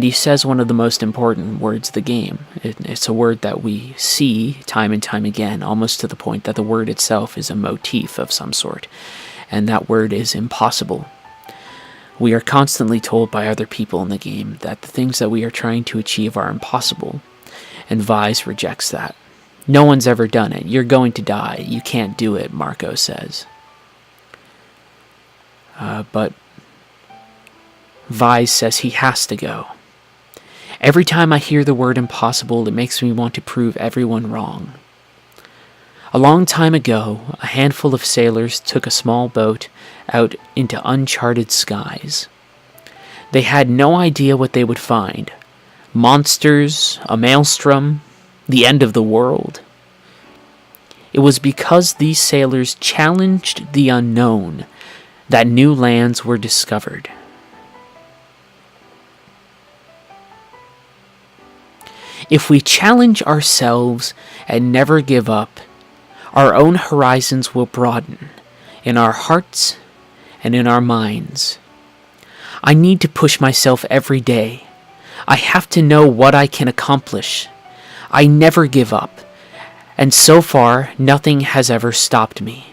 Speaker 1: he says one of the most important words of the game. It's a word that we see time and time again, almost to the point that the word itself is a motif of some sort. And that word is impossible. We are constantly told by other people in the game that the things that we are trying to achieve are impossible. And Vise rejects that. No one's ever done it. You're going to die. You can't do it, Marco says. But Vise says he has to go. Every time I hear the word impossible, it makes me want to prove everyone wrong. A long time ago, a handful of sailors took a small boat out into uncharted skies. They had no idea what they would find. Monsters, a maelstrom, the end of the world. It was because these sailors challenged the unknown that new lands were discovered. If we challenge ourselves and never give up, our own horizons will broaden in our hearts and in our minds. I need to push myself every day. I have to know what I can accomplish. I never give up, and so far, nothing has ever stopped me.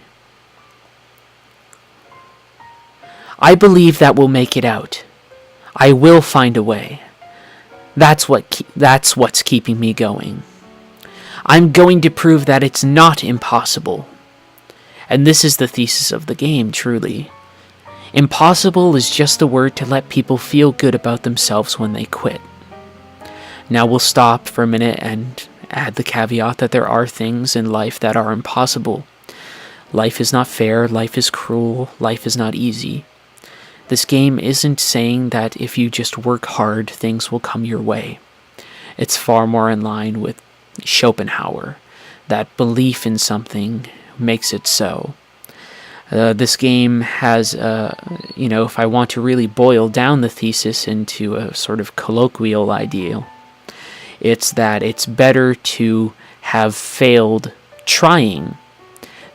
Speaker 1: I believe that we'll make it out. I will find a way. That's what's keeping me going. I'm going to prove that it's not impossible. And this is the thesis of the game, truly. Impossible is just a word to let people feel good about themselves when they quit. Now we'll stop for a minute and add the caveat that there are things in life that are impossible. Life is not fair, life is cruel, life is not easy. This game isn't saying that if you just work hard, things will come your way. It's far more in line with Schopenhauer, that belief in something makes it so. This game has, if I want to really boil down the thesis into a sort of colloquial ideal, it's that it's better to have failed trying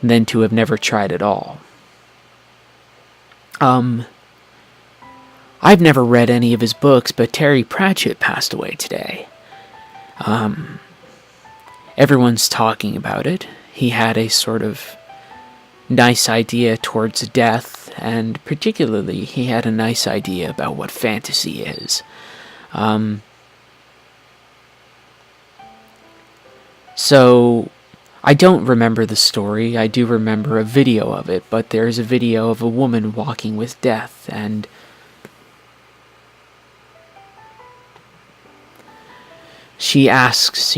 Speaker 1: than to have never tried at all. I've never read any of his books, but Terry Pratchett passed away today. Everyone's talking about it. He had a sort of nice idea towards death, and particularly he had a nice idea about what fantasy is. So, I don't remember the story. I do remember a video of it, but there's a video of a woman walking with death, and she asks,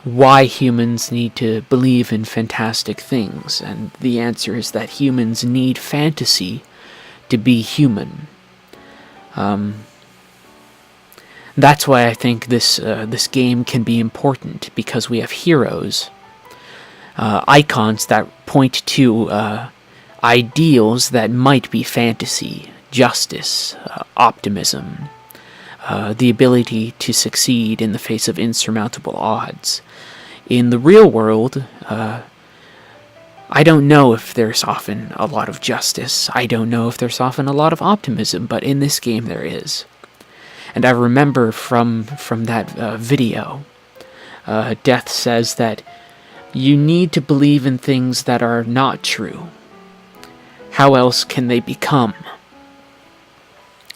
Speaker 1: why humans need to believe in fantastic things, and the answer is that humans need fantasy to be human. That's why I think this game can be important, because we have heroes, icons that point to ideals that might be fantasy, justice, optimism, the ability to succeed in the face of insurmountable odds. In the real world, I don't know if there's often a lot of justice. I don't know if there's often a lot of optimism, but in this game there is. And I remember from that video, Death says that you need to believe in things that are not true. How else can they become?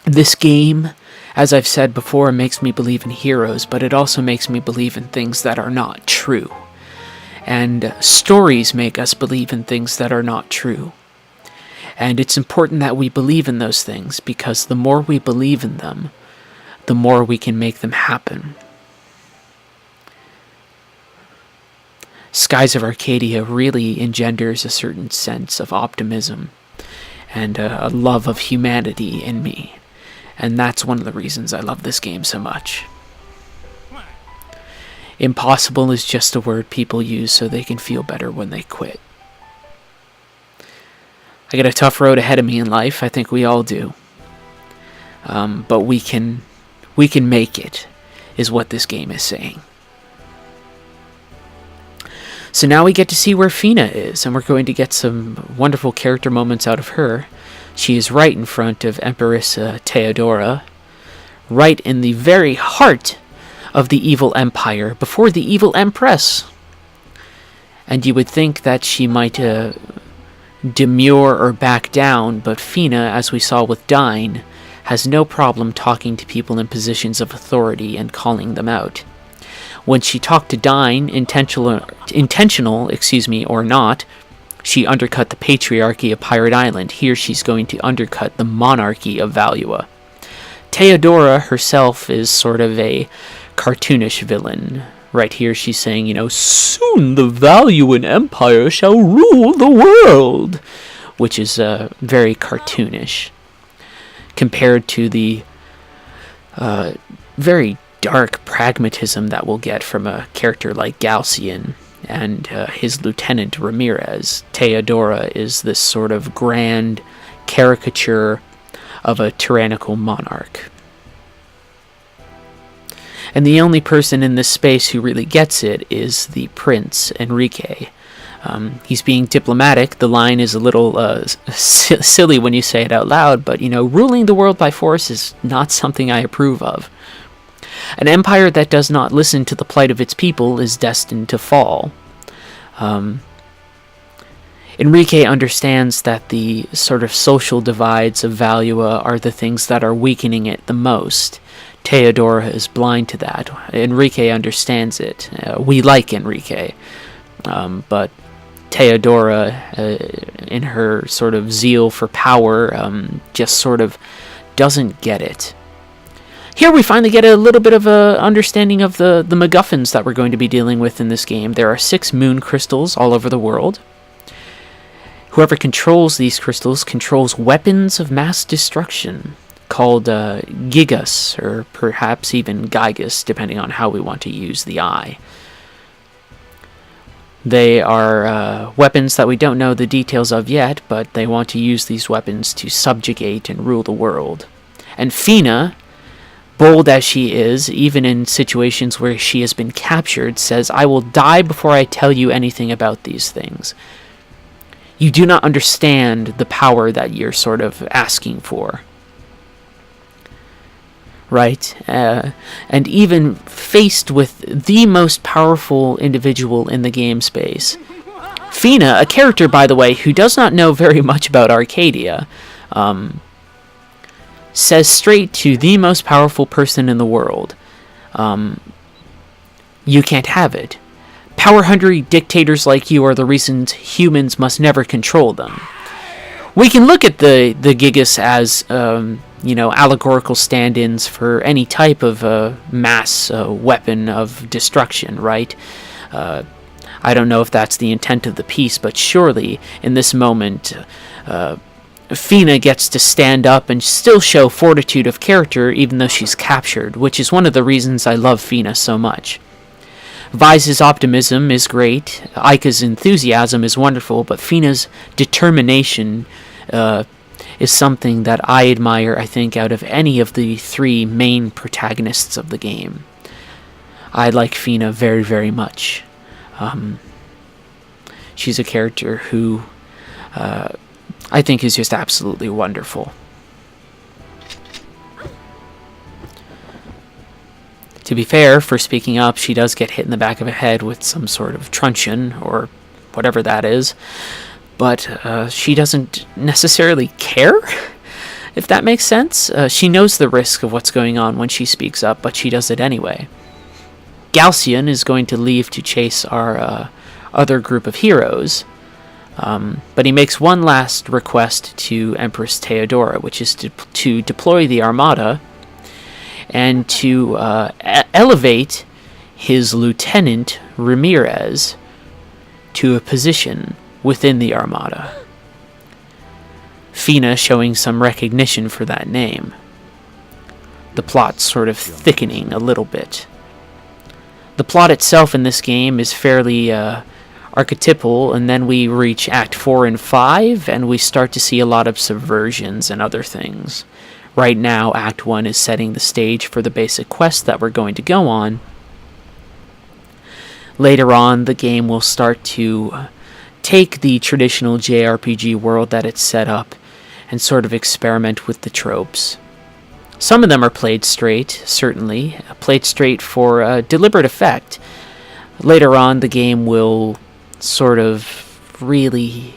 Speaker 1: This game, as I've said before, makes me believe in heroes, but it also makes me believe in things that are not true. And stories make us believe in things that are not true. And it's important that we believe in those things, because the more we believe in them, the more we can make them happen. Skies of Arcadia really engenders a certain sense of optimism and a love of humanity in me. And that's one of the reasons I love this game so much. Impossible is just a word people use so they can feel better when they quit. I got a tough road ahead of me in life, I think we all do. But we can make it, is what this game is saying. So now we get to see where Fina is, and we're going to get some wonderful character moments out of her. She is right in front of Empress Theodora, right in the very heart of the evil empire, before the evil empress. And you would think that she might demur or back down, but Fina, as we saw with Dine, has no problem talking to people in positions of authority and calling them out. When she talked to Dine, intentional, or not, she undercut the patriarchy of Pirate Island. Here she's going to undercut the monarchy of Valua. Theodora herself is sort of a cartoonish villain. right here she's saying, soon the Valuan Empire shall rule the world, which is very cartoonish compared to the very dark pragmatism that we'll get from a character like Galcian and his lieutenant Ramirez. Theodora is this sort of grand caricature of a tyrannical monarch. And the only person in this space who really gets it is the Prince, Enrique. He's being diplomatic. The line is a little silly when you say it out loud, but, ruling the world by force is not something I approve of. An empire that does not listen to the plight of its people is destined to fall. Enrique understands that the sort of social divides of Valua are the things that are weakening it the most. Theodora is blind to that. Enrique understands it. We like Enrique. But Theodora, in her sort of zeal for power, just sort of doesn't get it. Here we finally get a little bit of a understanding of the MacGuffins that we're going to be dealing with in this game. There are 6 moon crystals all over the world. Whoever controls these crystals controls weapons of mass destruction, called Gigas, or perhaps even Gigas, depending on how we want to use the I. They are weapons that we don't know the details of yet, but they want to use these weapons to subjugate and rule the world. And Fina, bold as she is, even in situations where she has been captured, says, "I will die before I tell you anything about these things. You do not understand the power that you're sort of asking for." Right? And even faced with the most powerful individual in the game space, Fina, a character, by the way, who does not know very much about Arcadia, says straight to the most powerful person in the world, you can't have it. Power-hungry dictators like you are the reasons humans must never control them. We can look at the Gigas as allegorical stand-ins for any type of mass weapon of destruction, right? I don't know if that's the intent of the piece, but surely in this moment, Fina gets to stand up and still show fortitude of character even though she's captured, which is one of the reasons I love Fina so much. Vize's optimism is great, Aika's enthusiasm is wonderful, but Fina's determination is something that I admire, I think, out of any of the 3 main protagonists of the game. I like Fina very, very much. She's a character who I think is just absolutely wonderful. To be fair, for speaking up, she does get hit in the back of the head with some sort of truncheon, or whatever that is. But she doesn't necessarily care, if that makes sense. She knows the risk of what's going on when she speaks up, but she does it anyway. Galcian is going to leave to chase our other group of heroes, but he makes one last request to Empress Theodora, which is to deploy the Armada and to elevate his lieutenant, Ramirez, to a position within the Armada. Fina showing some recognition for that name. The plot sort of thickening a little bit. The plot itself in this game is fairly archetypal, and then we reach Act 4 and 5, and we start to see a lot of subversions and other things. Right now, Act 1 is setting the stage for the basic quest that we're going to go on. Later on, the game will start to take the traditional JRPG world that it's set up and sort of experiment with the tropes. Some of them are played straight, certainly, played straight for deliberate effect. Later on, the game will sort of really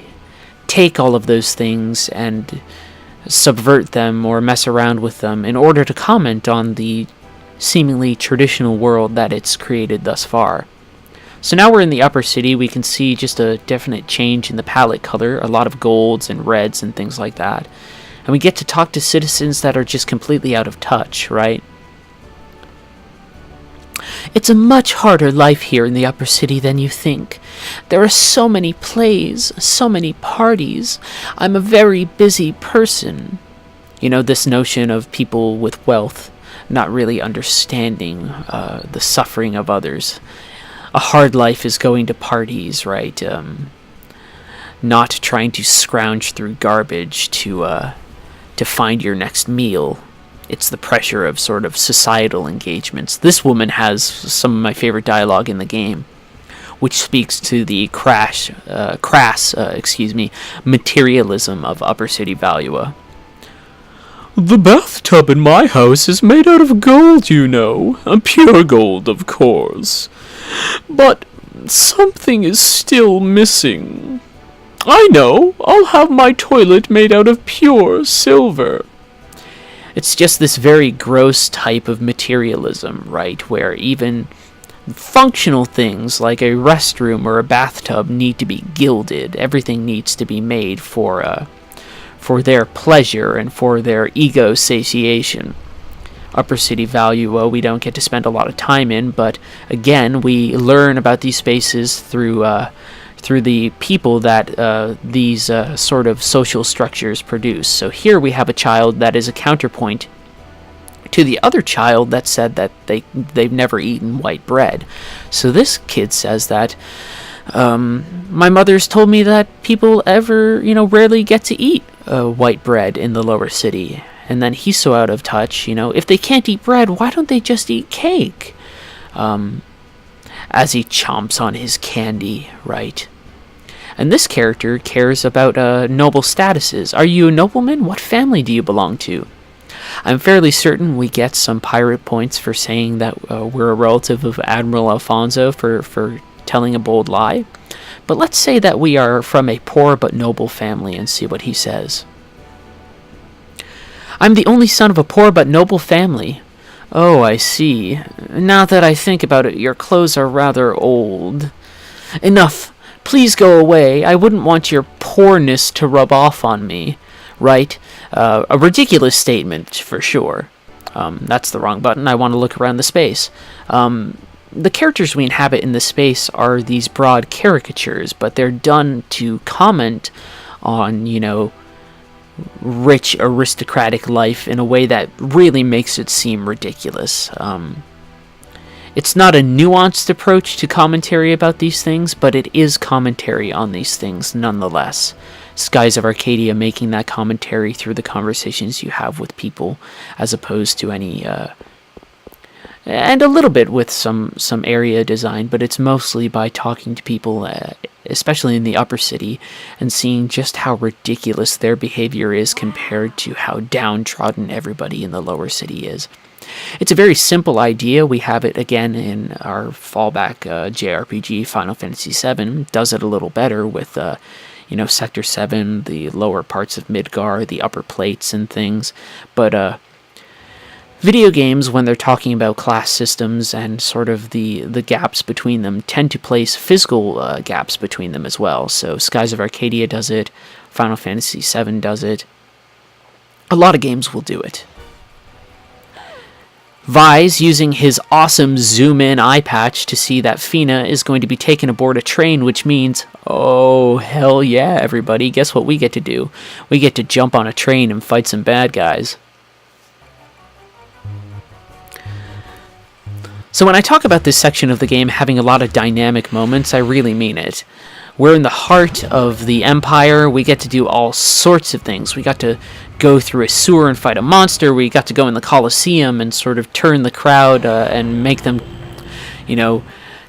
Speaker 1: take all of those things and subvert them or mess around with them in order to comment on the seemingly traditional world that it's created thus far. So now we're in the upper city. We can see just a definite change in the palette color, a lot of golds and reds and things like that. And we get to talk to citizens that are just completely out of touch, right? It's a much harder life here in the upper city than you think. There are so many plays, so many parties. I'm a very busy person. You know, this notion of people with wealth not really understanding the suffering of others. A hard life is going to parties, right? Not trying to scrounge through garbage to find your next meal. It's the pressure of sort of societal engagements. This woman has some of my favorite dialogue in the game, which speaks to the crass materialism of upper city Valua. The bathtub in my house is made out of gold, you know. Pure gold, of course. But something is still missing. I know. I'll have my toilet made out of pure silver. It's just this very gross type of materialism, right? Where even functional things like a restroom or a bathtub need to be gilded. Everything needs to be made for their pleasure and for their ego satiation. Upper city Valua we don't get to spend a lot of time in, but again, we learn about these spaces through the people that these sort of social structures produce. So here we have a child that is a counterpoint to the other child that said that they've never eaten white bread. So this kid says that my mother's told me that people rarely get to eat white bread in the lower city. And then he's so out of touch, if they can't eat bread, why don't they just eat cake? As he chomps on his candy, right? And this character cares about noble statuses. Are you a nobleman? What family do you belong to? I'm fairly certain we get some pirate points for saying that we're a relative of Admiral Alfonso for telling a bold lie. But let's say that we are from a poor but noble family and see what he says. I'm the only son of a poor but noble family. Oh, I see. Now that I think about it, your clothes are rather old. Enough. Please go away. I wouldn't want your poorness to rub off on me. Right? A ridiculous statement, for sure. That's the wrong button. I want to look around the space. The characters we inhabit in the space are these broad caricatures, but they're done to comment on, rich aristocratic life in a way that really makes it seem ridiculous. It's not a nuanced approach to commentary about these things, but it is commentary on these things nonetheless. Skies of Arcadia making that commentary through the conversations you have with people, as opposed to any and a little bit with some area design, but it's mostly by talking to people, especially in the upper city, and seeing just how ridiculous their behavior is compared to how downtrodden everybody in the lower city is. It's a very simple idea. We have it again in our fallback JRPG, Final Fantasy VII. Does it a little better with Sector 7, the lower parts of Midgar, the upper plates and things, but video games, when they're talking about class systems and sort of the gaps between them, tend to place physical gaps between them as well. So Skies of Arcadia does it, Final Fantasy VII does it. A lot of games will do it. Vise using his awesome zoom-in eye patch to see that Fina is going to be taken aboard a train, which means, oh, hell yeah, everybody, guess what we get to do? We get to jump on a train and fight some bad guys. So when I talk about this section of the game having a lot of dynamic moments, I really mean it. We're in the heart of the Empire. We get to do all sorts of things. We got to go through a sewer and fight a monster. We got to go in the Colosseum and sort of turn the crowd and make them,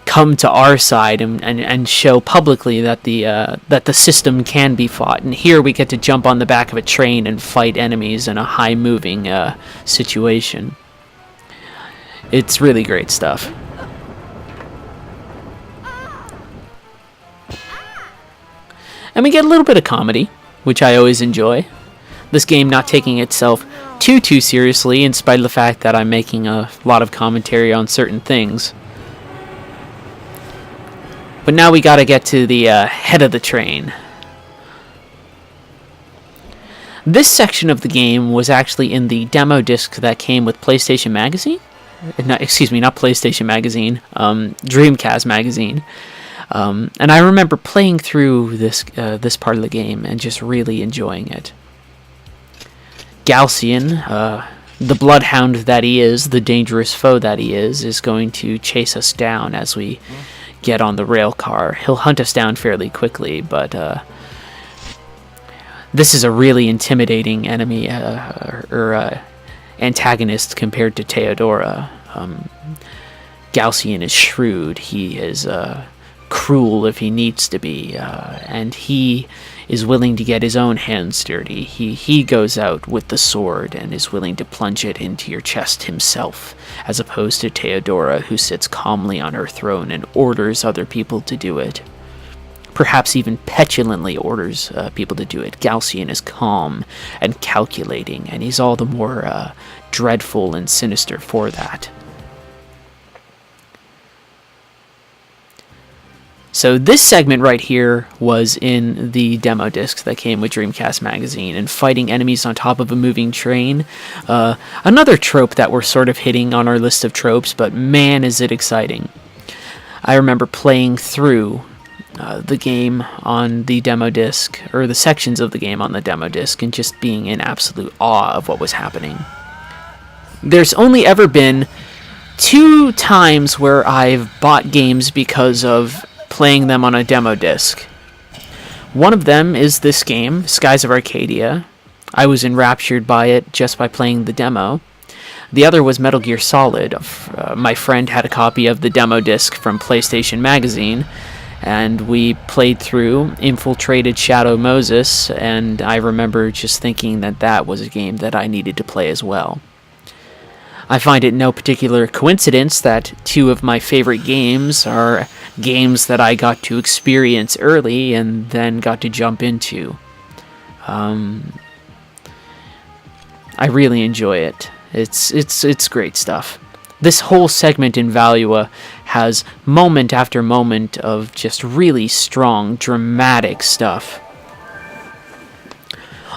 Speaker 1: come to our side and show publicly that the system can be fought. And here we get to jump on the back of a train and fight enemies in a high-moving situation. It's really great stuff. And we get a little bit of comedy, which I always enjoy. This game not taking itself too seriously, in spite of the fact that I'm making a lot of commentary on certain things. But now we gotta get to the head of the train. This section of the game was actually in the demo disc that came with PlayStation Magazine. excuse me, not PlayStation Magazine, Dreamcast Magazine. And I remember playing through this part of the game and just really enjoying it. Galcian, the bloodhound that he is, the dangerous foe that he is going to chase us down as we get on the rail car. He'll hunt us down fairly quickly, but this is a really intimidating enemy or antagonist compared to Theodora. Galcian is shrewd. He is cruel if he needs to be, and he is willing to get his own hands dirty. He goes out with the sword and is willing to plunge it into your chest himself, as opposed to Theodora, who sits calmly on her throne and orders other people to do it. Perhaps even petulantly orders people to do it. Galcian is calm and calculating, and he's all the more dreadful and sinister for that. So this segment right here was in the demo discs that came with Dreamcast Magazine, and fighting enemies on top of a moving train. Another trope that we're sort of hitting on our list of tropes, but man is it exciting. I remember playing through the game on the demo disc, or the sections of the game on the demo disc, and just being in absolute awe of what was happening. There's only ever been 2 times where I've bought games because of playing them on a demo disc. One of them is this game, Skies of Arcadia. I was enraptured by it just by playing the demo. The other was Metal Gear Solid. My friend had a copy of the demo disc from PlayStation Magazine, and we played through, infiltrated Shadow Moses, and I remember just thinking that that was a game that I needed to play as well. I find it no particular coincidence that 2 of my favorite games are games that I got to experience early and then got to jump into. I really enjoy it. It's great stuff. This whole segment in Valua has moment after moment of just really strong, dramatic stuff.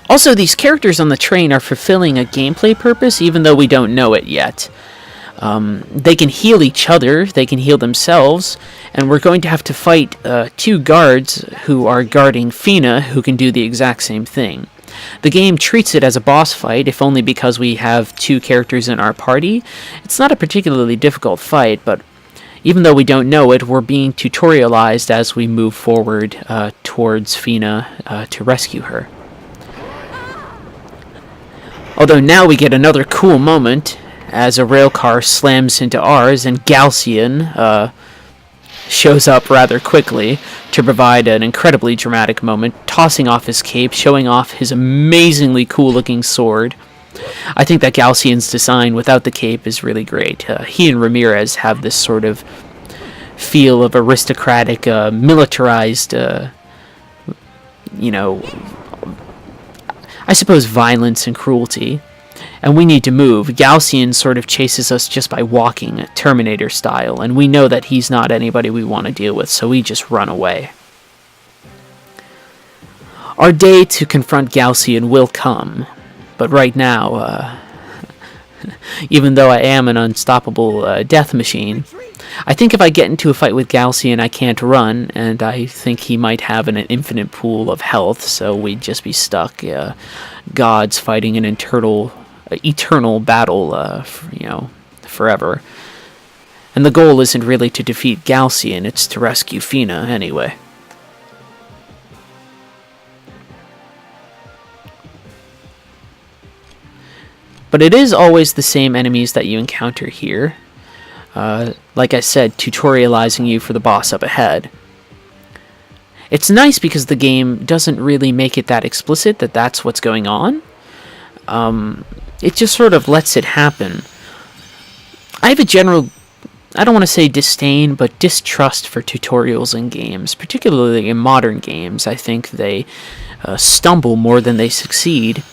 Speaker 1: Also, these characters on the train are fulfilling a gameplay purpose, even though we don't know it yet. They can heal each other, they can heal themselves, and we're going to have to fight 2 guards who are guarding Fina, who can do the exact same thing. The game treats it as a boss fight, if only because we have 2 characters in our party. It's not a particularly difficult fight, but even though we don't know it, we're being tutorialized as we move forward towards Fina to rescue her. Although now we get another cool moment as a railcar slams into ours, and Galcian shows up rather quickly to provide an incredibly dramatic moment, tossing off his cape, showing off his amazingly cool-looking sword. I think that Galcian's design without the cape is really great. He and Ramirez have this sort of feel of aristocratic, militarized, I suppose, violence and cruelty. And we need to move. Galcian sort of chases us just by walking, Terminator style, and we know that he's not anybody we want to deal with, so we just run away. Our day to confront Galcian will come, but right now, even though I am an unstoppable death machine, I think if I get into a fight with Galcian, I can't run, and I think he might have an infinite pool of health, so we'd just be stuck, gods fighting an eternal battle, forever. And the goal isn't really to defeat Galcian, it's to rescue Fina anyway. But it is always the same enemies that you encounter here. Like I said, tutorializing you for the boss up ahead. It's nice because the game doesn't really make it that explicit that that's what's going on. It just sort of lets it happen. I have a general, I don't want to say disdain, but distrust for tutorials in games, particularly in modern games. I think they stumble more than they succeed.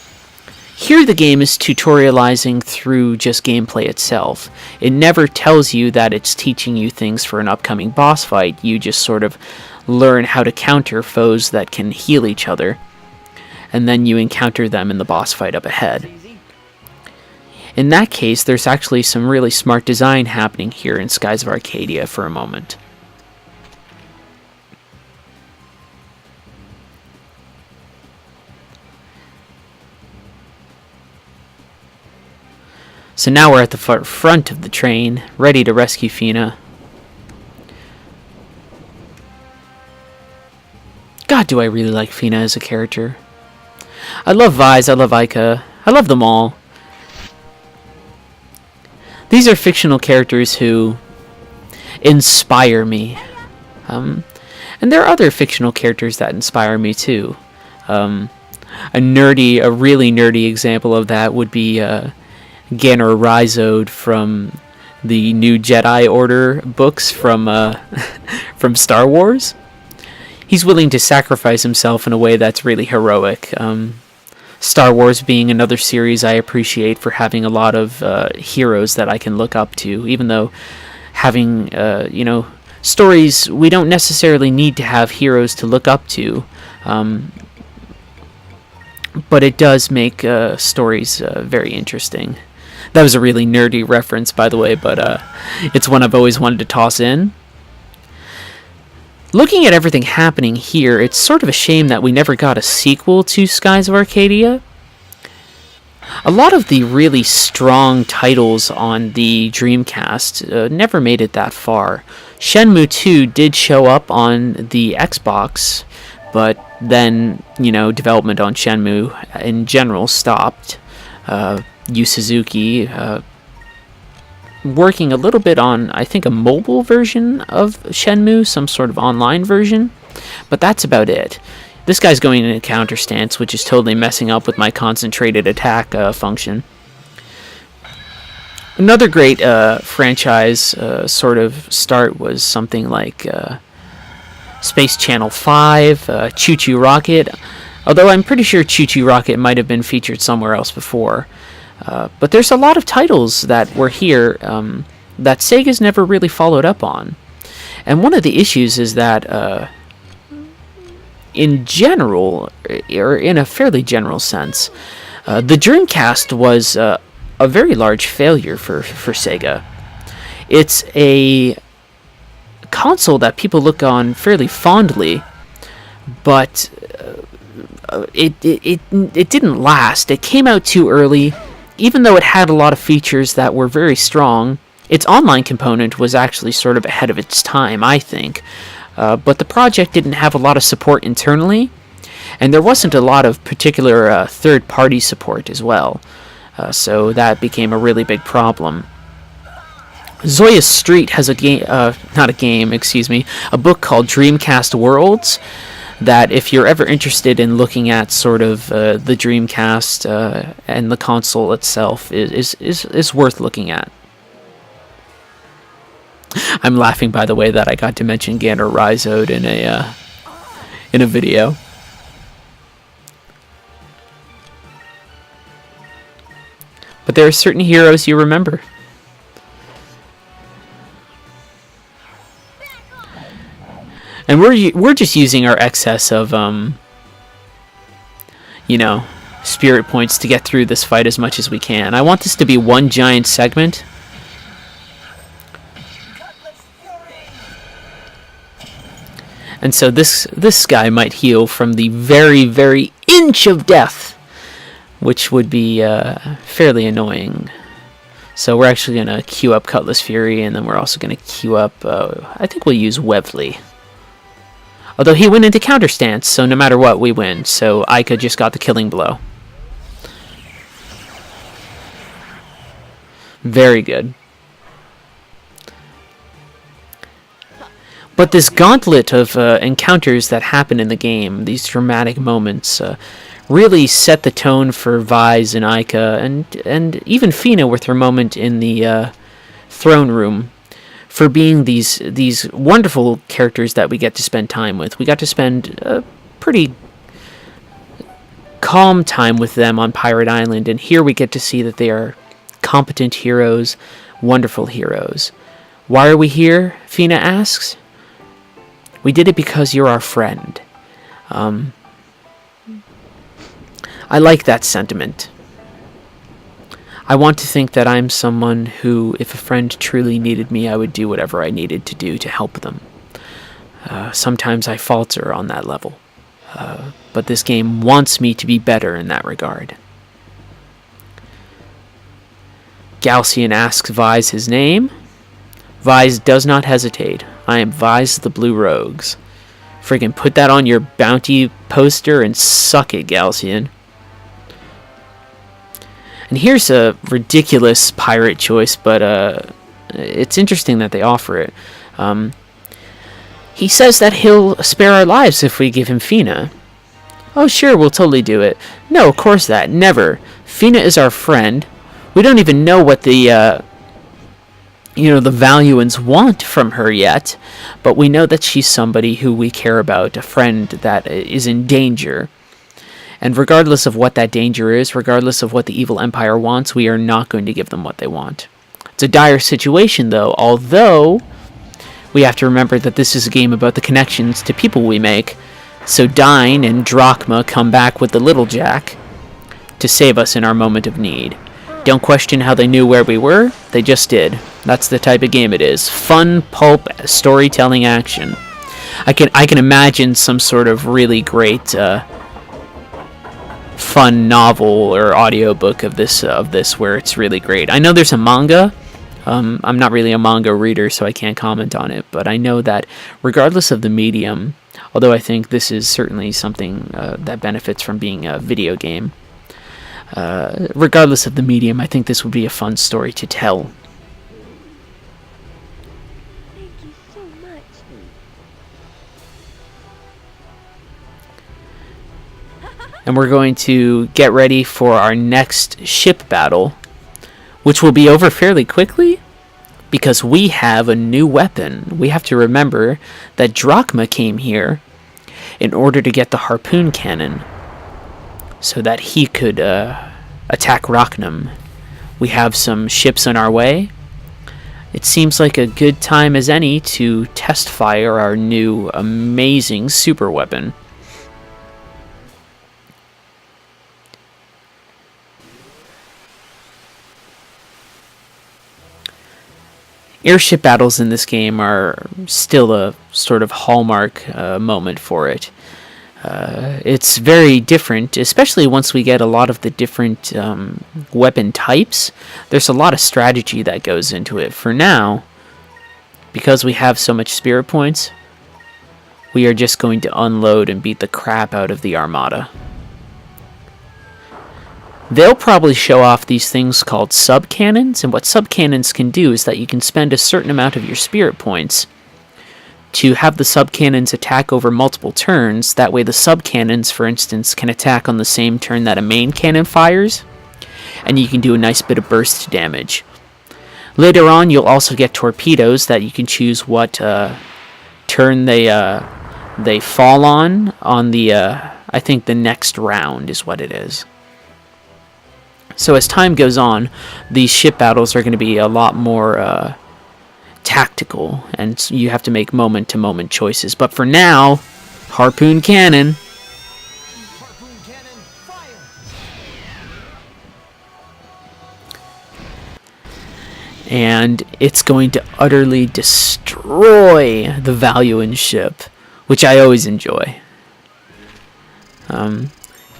Speaker 1: Here the game is tutorializing through just gameplay itself. It never tells you that it's teaching you things for an upcoming boss fight. You just sort of learn how to counter foes that can heal each other, and then you encounter them in the boss fight up ahead. In that case, there's actually some really smart design happening here in Skies of Arcadia for a moment. So now we're at the front of the train, ready to rescue Fina. God, do I really like Fina as a character. I love Vise, I love Aika, I love them all. These are fictional characters who inspire me. And there are other fictional characters that inspire me too. A really nerdy example of that would be Ganner Rhizode from the new Jedi Order books from from Star Wars. He's willing to sacrifice himself in a way that's really heroic. Star Wars being another series I appreciate for having a lot of heroes that I can look up to, even though having, stories, we don't necessarily need to have heroes to look up to. But it does make stories very interesting. That was a really nerdy reference, by the way, but it's one I've always wanted to toss in. Looking at everything happening here, it's sort of a shame that we never got a sequel to Skies of Arcadia. A lot of the really strong titles on the Dreamcast never made it that far. Shenmue 2 did show up on the Xbox, but then, development on Shenmue in general stopped. Yu Suzuki working a little bit on, I think, a mobile version of Shenmue, some sort of online version, but that's about it. This guy's going into counter stance, which is totally messing up with my concentrated attack function. Another great franchise sort of start was something like Space Channel 5, Choo Choo Rocket, although I'm pretty sure Choo Choo Rocket might have been featured somewhere else before. But there's a lot of titles that were here that Sega's never really followed up on. And one of the issues is that, in general, or in a fairly general sense, the Dreamcast was a very large failure for Sega. It's a console that people look on fairly fondly, but it didn't last. It came out too early. Even though it had a lot of features that were very strong, its online component was actually sort of ahead of its time, I think. But the project didn't have a lot of support internally, and there wasn't a lot of particular third-party support as well. So that became a really big problem. Zoya Street has a book called Dreamcast Worlds, that if you're ever interested in looking at sort of the Dreamcast and the console itself, is worth looking at. I'm laughing, by the way, that I got to mention Ganner Rhizode in a video. But there are certain heroes you remember. And we're just using our excess of, spirit points to get through this fight as much as we can. I want this to be one giant segment. And so this guy might heal from the very, very inch of death, which would be fairly annoying. So we're actually going to queue up Cutlass Fury, and then we're also going to queue up, I think we'll use Wevley. Although he went into counter stance, so no matter what, we win. So Aika just got the killing blow. Very good. But this gauntlet of encounters that happen in the game, these dramatic moments, really set the tone for Vise and Aika, and even Fina with her moment in the throne room, for being these wonderful characters that we get to spend time with. We got to spend a pretty calm time with them on Pirate Island, and here we get to see that they are competent heroes, wonderful heroes. Why are we here? Fina asks. We did it because you're our friend. I like that sentiment. I want to think that I'm someone who, if a friend truly needed me, I would do whatever I needed to do to help them. Sometimes I falter on that level, but this game wants me to be better in that regard. Galcian asks Vise his name. Vise does not hesitate. I am Vise the Blue Rogues. Friggin' put that on your bounty poster and suck it, Galcian. And here's a ridiculous pirate choice, but it's interesting that they offer it. He says that he'll spare our lives if we give him Fina. Oh, sure, we'll totally do it. No, of course that. Never. Fina is our friend. We don't even know what the Valuans want from her yet, but we know that she's somebody who we care about, a friend that is in danger. And regardless of what that danger is, regardless of what the evil empire wants, we are not going to give them what they want. It's a dire situation, though, although we have to remember that this is a game about the connections to people we make. So Dine and Drachma come back with the Little Jack to save us in our moment of need. Don't question how they knew where we were, they just did. That's the type of game it is. Fun, pulp, storytelling action. I can imagine some sort of really great fun novel or audiobook of this where it's really great. I know there's a manga. I'm not really a manga reader, so I can't comment on it, but I know that regardless of the medium, although I think this is certainly something that benefits from being a video game, regardless of the medium, I think this would be a fun story to tell.
Speaker 3: Thank you so much.
Speaker 1: And we're going to get ready for our next ship battle, which will be over fairly quickly because we have a new weapon. We have to remember that Drachma came here in order to get the harpoon cannon so that he could attack Rachnum. We have some ships on our way. It seems like a good time as any to test fire our new amazing super weapon. Airship battles in this game are still a sort of hallmark moment for it. It's very different, especially once we get a lot of the different weapon types. There's a lot of strategy that goes into it. For now, because we have so much spirit points, we are just going to unload and beat the crap out of the Armada. They'll probably show off these things called sub-cannons, and what sub-cannons can do is that you can spend a certain amount of your spirit points to have the sub-cannons attack over multiple turns. That way the sub-cannons, for instance, can attack on the same turn that a main cannon fires, and you can do a nice bit of burst damage. Later on, you'll also get torpedoes that you can choose what turn they fall on the, I think the next round is what it is. So as time goes on, these ship battles are going to be a lot more tactical, and you have to make moment-to-moment choices. But for now, harpoon cannon.
Speaker 2: Harpoon cannon, fire!
Speaker 1: And it's going to utterly destroy the Valuan ship, which I always enjoy.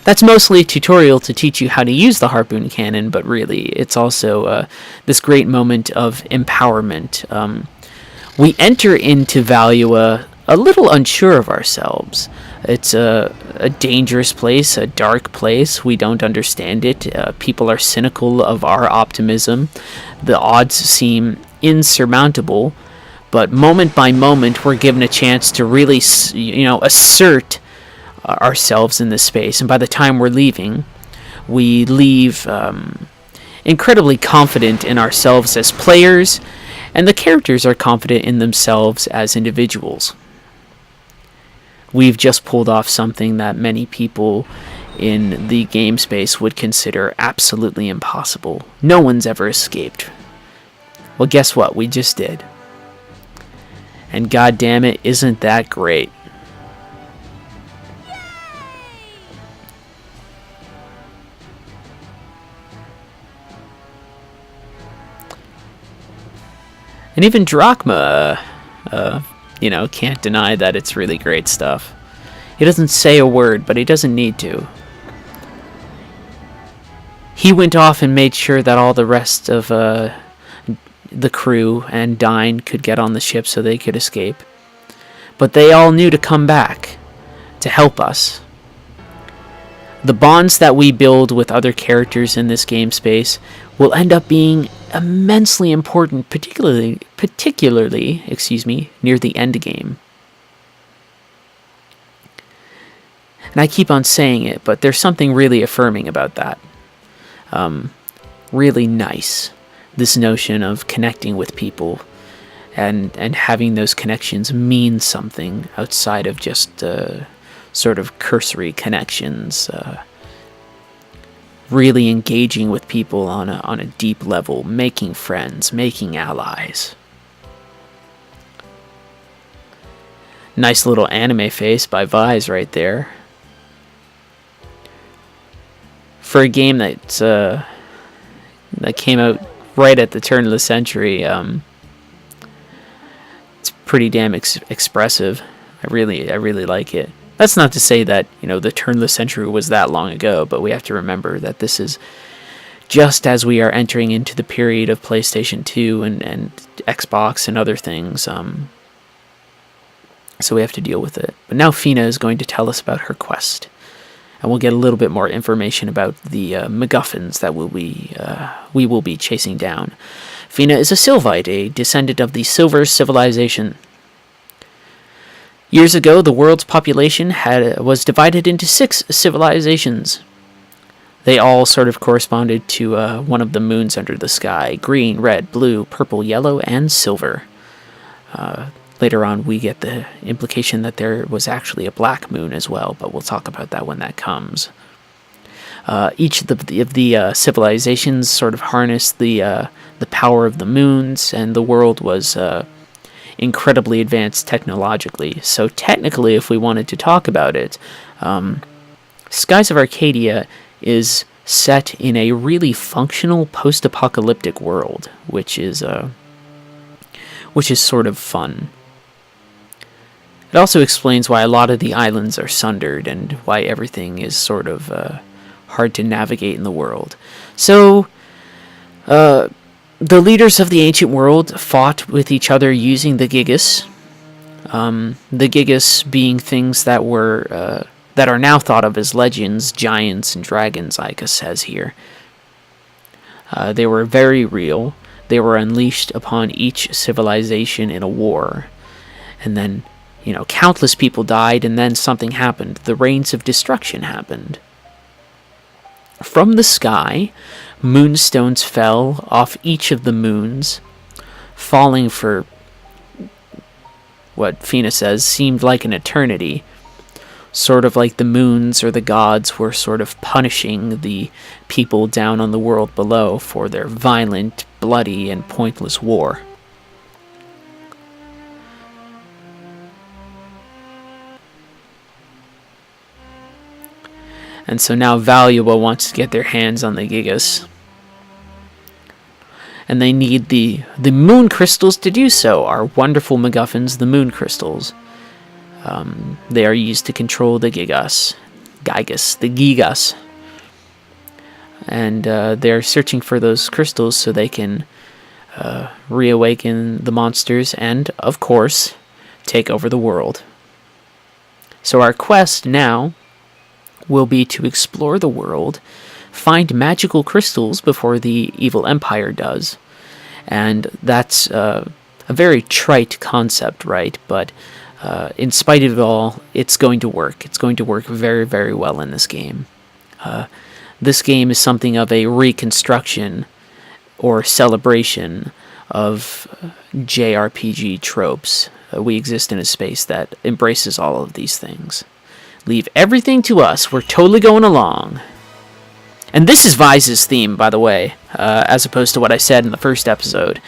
Speaker 1: That's mostly a tutorial to teach you how to use the harpoon cannon, but really, it's also this great moment of empowerment. We enter into Valua a little unsure of ourselves. It's a dangerous place, a dark place. We don't understand it. People are cynical of our optimism. The odds seem insurmountable, but moment by moment, we're given a chance to really, assert ourselves in this space, and by the time we're leaving, we leave incredibly confident in ourselves as players, and the characters are confident in themselves as individuals. We've just pulled off something that many people in the game space would consider absolutely impossible. No one's ever escaped. Well, guess what? We just did. And god damn it, isn't that great? And even Drachma, can't deny that it's really great stuff. He doesn't say a word, but he doesn't need to. He went off and made sure that all the rest of the crew and Dine could get on the ship so they could escape. But they all knew to come back to help us. The bonds that we build with other characters in this game space will end up being immensely important, particularly, near the end game. And I keep on saying it, but there's something really affirming about that. Really nice. This notion of connecting with people and having those connections mean something outside of just sort of cursory connections. Really engaging with people on a deep level, making friends, making allies. Nice little anime face by Vise right there. For a game that came out right at the turn of the century, it's pretty damn expressive. I really like it. That's not to say that, the turn of the century was that long ago, but we have to remember that this is just as we are entering into the period of PlayStation 2 and Xbox and other things. So we have to deal with it. But now Fina is going to tell us about her quest. And we'll get a little bit more information about the MacGuffins that we will be chasing down. Fina is a Sylvite, a descendant of the Silver Civilization. Years ago, the world's population was divided into 6 civilizations. They all sort of corresponded to one of the moons under the sky: green, red, blue, purple, yellow, and silver. Later on, we get the implication that there was actually a black moon as well, but we'll talk about that when that comes. Each of the civilizations sort of harnessed the power of the moons, and the world was incredibly advanced technologically. So technically, if we wanted to talk about it, Skies of Arcadia is set in a really functional post-apocalyptic world, which is sort of fun. It also explains why a lot of the islands are sundered and why everything is sort of hard to navigate in the world. So, the leaders of the ancient world fought with each other using the Gigas. The Gigas being things that are now thought of as legends, giants, and dragons, Ica says here. They were very real. They were unleashed upon each civilization in a war. And then, countless people died, and then something happened. The rains of destruction happened. From the sky, moonstones fell off each of the moons, falling for what Fina says seemed like an eternity. Sort of like the moons or the gods were sort of punishing the people down on the world below for their violent, bloody, and pointless war. And so now Valua wants to get their hands on the Gigas. And they need the moon crystals to do so. Our wonderful MacGuffins, the moon crystals. They are used to control the Gigas. The Gigas. And they're searching for those crystals so they can reawaken the monsters and, of course, take over the world. So our quest now will be to explore the world, find magical crystals before the evil empire does. And that's a very trite concept, right? But in spite of it all, it's going to work. It's going to work very, very well in this game. This game is something of a reconstruction or celebration of JRPG tropes. We exist in a space that embraces all of these things. Leave everything to us. We're totally going along. And this is Vise's theme, by the way, as opposed to what I said in the first episode.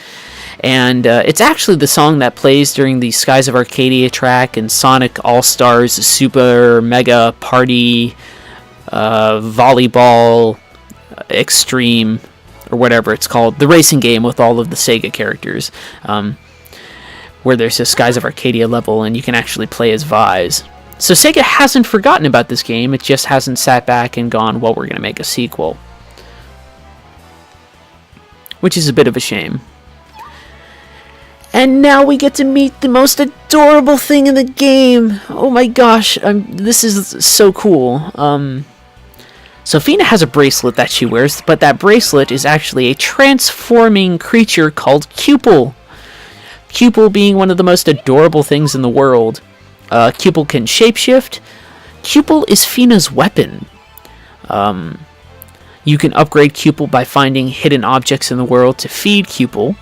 Speaker 1: And it's actually the song that plays during the Skies of Arcadia track and Sonic All-Stars Super Mega Party Volleyball Extreme or whatever it's called, the racing game with all of the Sega characters, where there's a Skies of Arcadia level and you can actually play as Vise. So Sega hasn't forgotten about this game, it just hasn't sat back and gone, well, we're going to make a sequel. Which is a bit of a shame. And now we get to meet the most adorable thing in the game. Oh my gosh, this is so cool. So Fina has a bracelet that she wears, but that bracelet is actually a transforming creature called Cupel. Cupel being one of the most adorable things in the world. Cupel can shapeshift. Cupel is Fina's weapon. You can upgrade Cupel by finding hidden objects in the world to feed Cupel.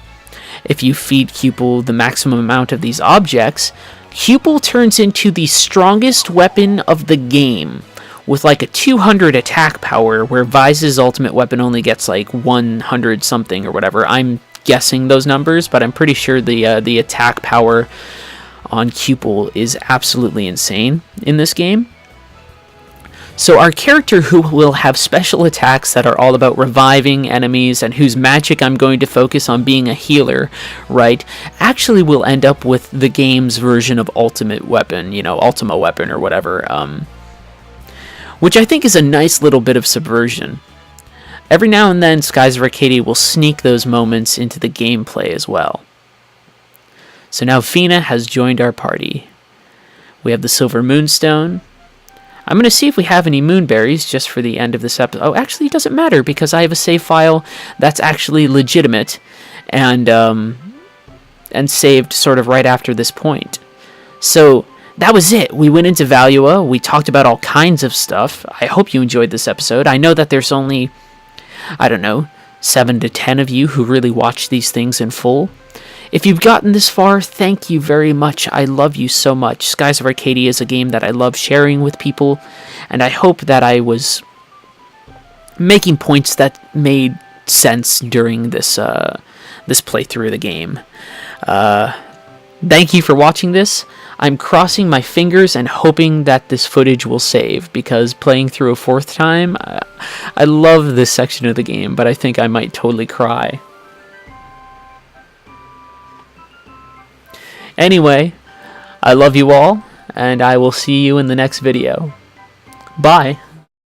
Speaker 1: If you feed Cupel the maximum amount of these objects, Cupel turns into the strongest weapon of the game, with like a 200 attack power, where Vise's ultimate weapon only gets like 100 something or whatever. I'm guessing those numbers, but I'm pretty sure the attack power on Cupel is absolutely insane in this game. So our character, who will have special attacks that are all about reviving enemies and whose magic I'm going to focus on being a healer, right, actually will end up with the game's version of Ultimate Weapon, Ultima Weapon or whatever, which I think is a nice little bit of subversion. Every now and then, Skies of Arcadia will sneak those moments into the gameplay as well. So now Fina has joined our party. We have the Silver Moonstone. I'm going to see if we have any moonberries just for the end of this episode. Oh, actually, it doesn't matter because I have a save file that's actually legitimate and saved sort of right after this point. So that was it. We went into Valua. We talked about all kinds of stuff. I hope you enjoyed this episode. I know that there's only, 7 to 10 of you who really watch these things in full. If you've gotten this far, thank you very much. I love you so much. Skies of Arcadia is a game that I love sharing with people, and I hope that I was making points that made sense during this playthrough of the game. Thank you for watching this. I'm crossing my fingers and hoping that this footage will save, because playing through a fourth time, I love this section of the game, but I think I might totally cry. Anyway, I love you all, and I will see you in the next video. Bye!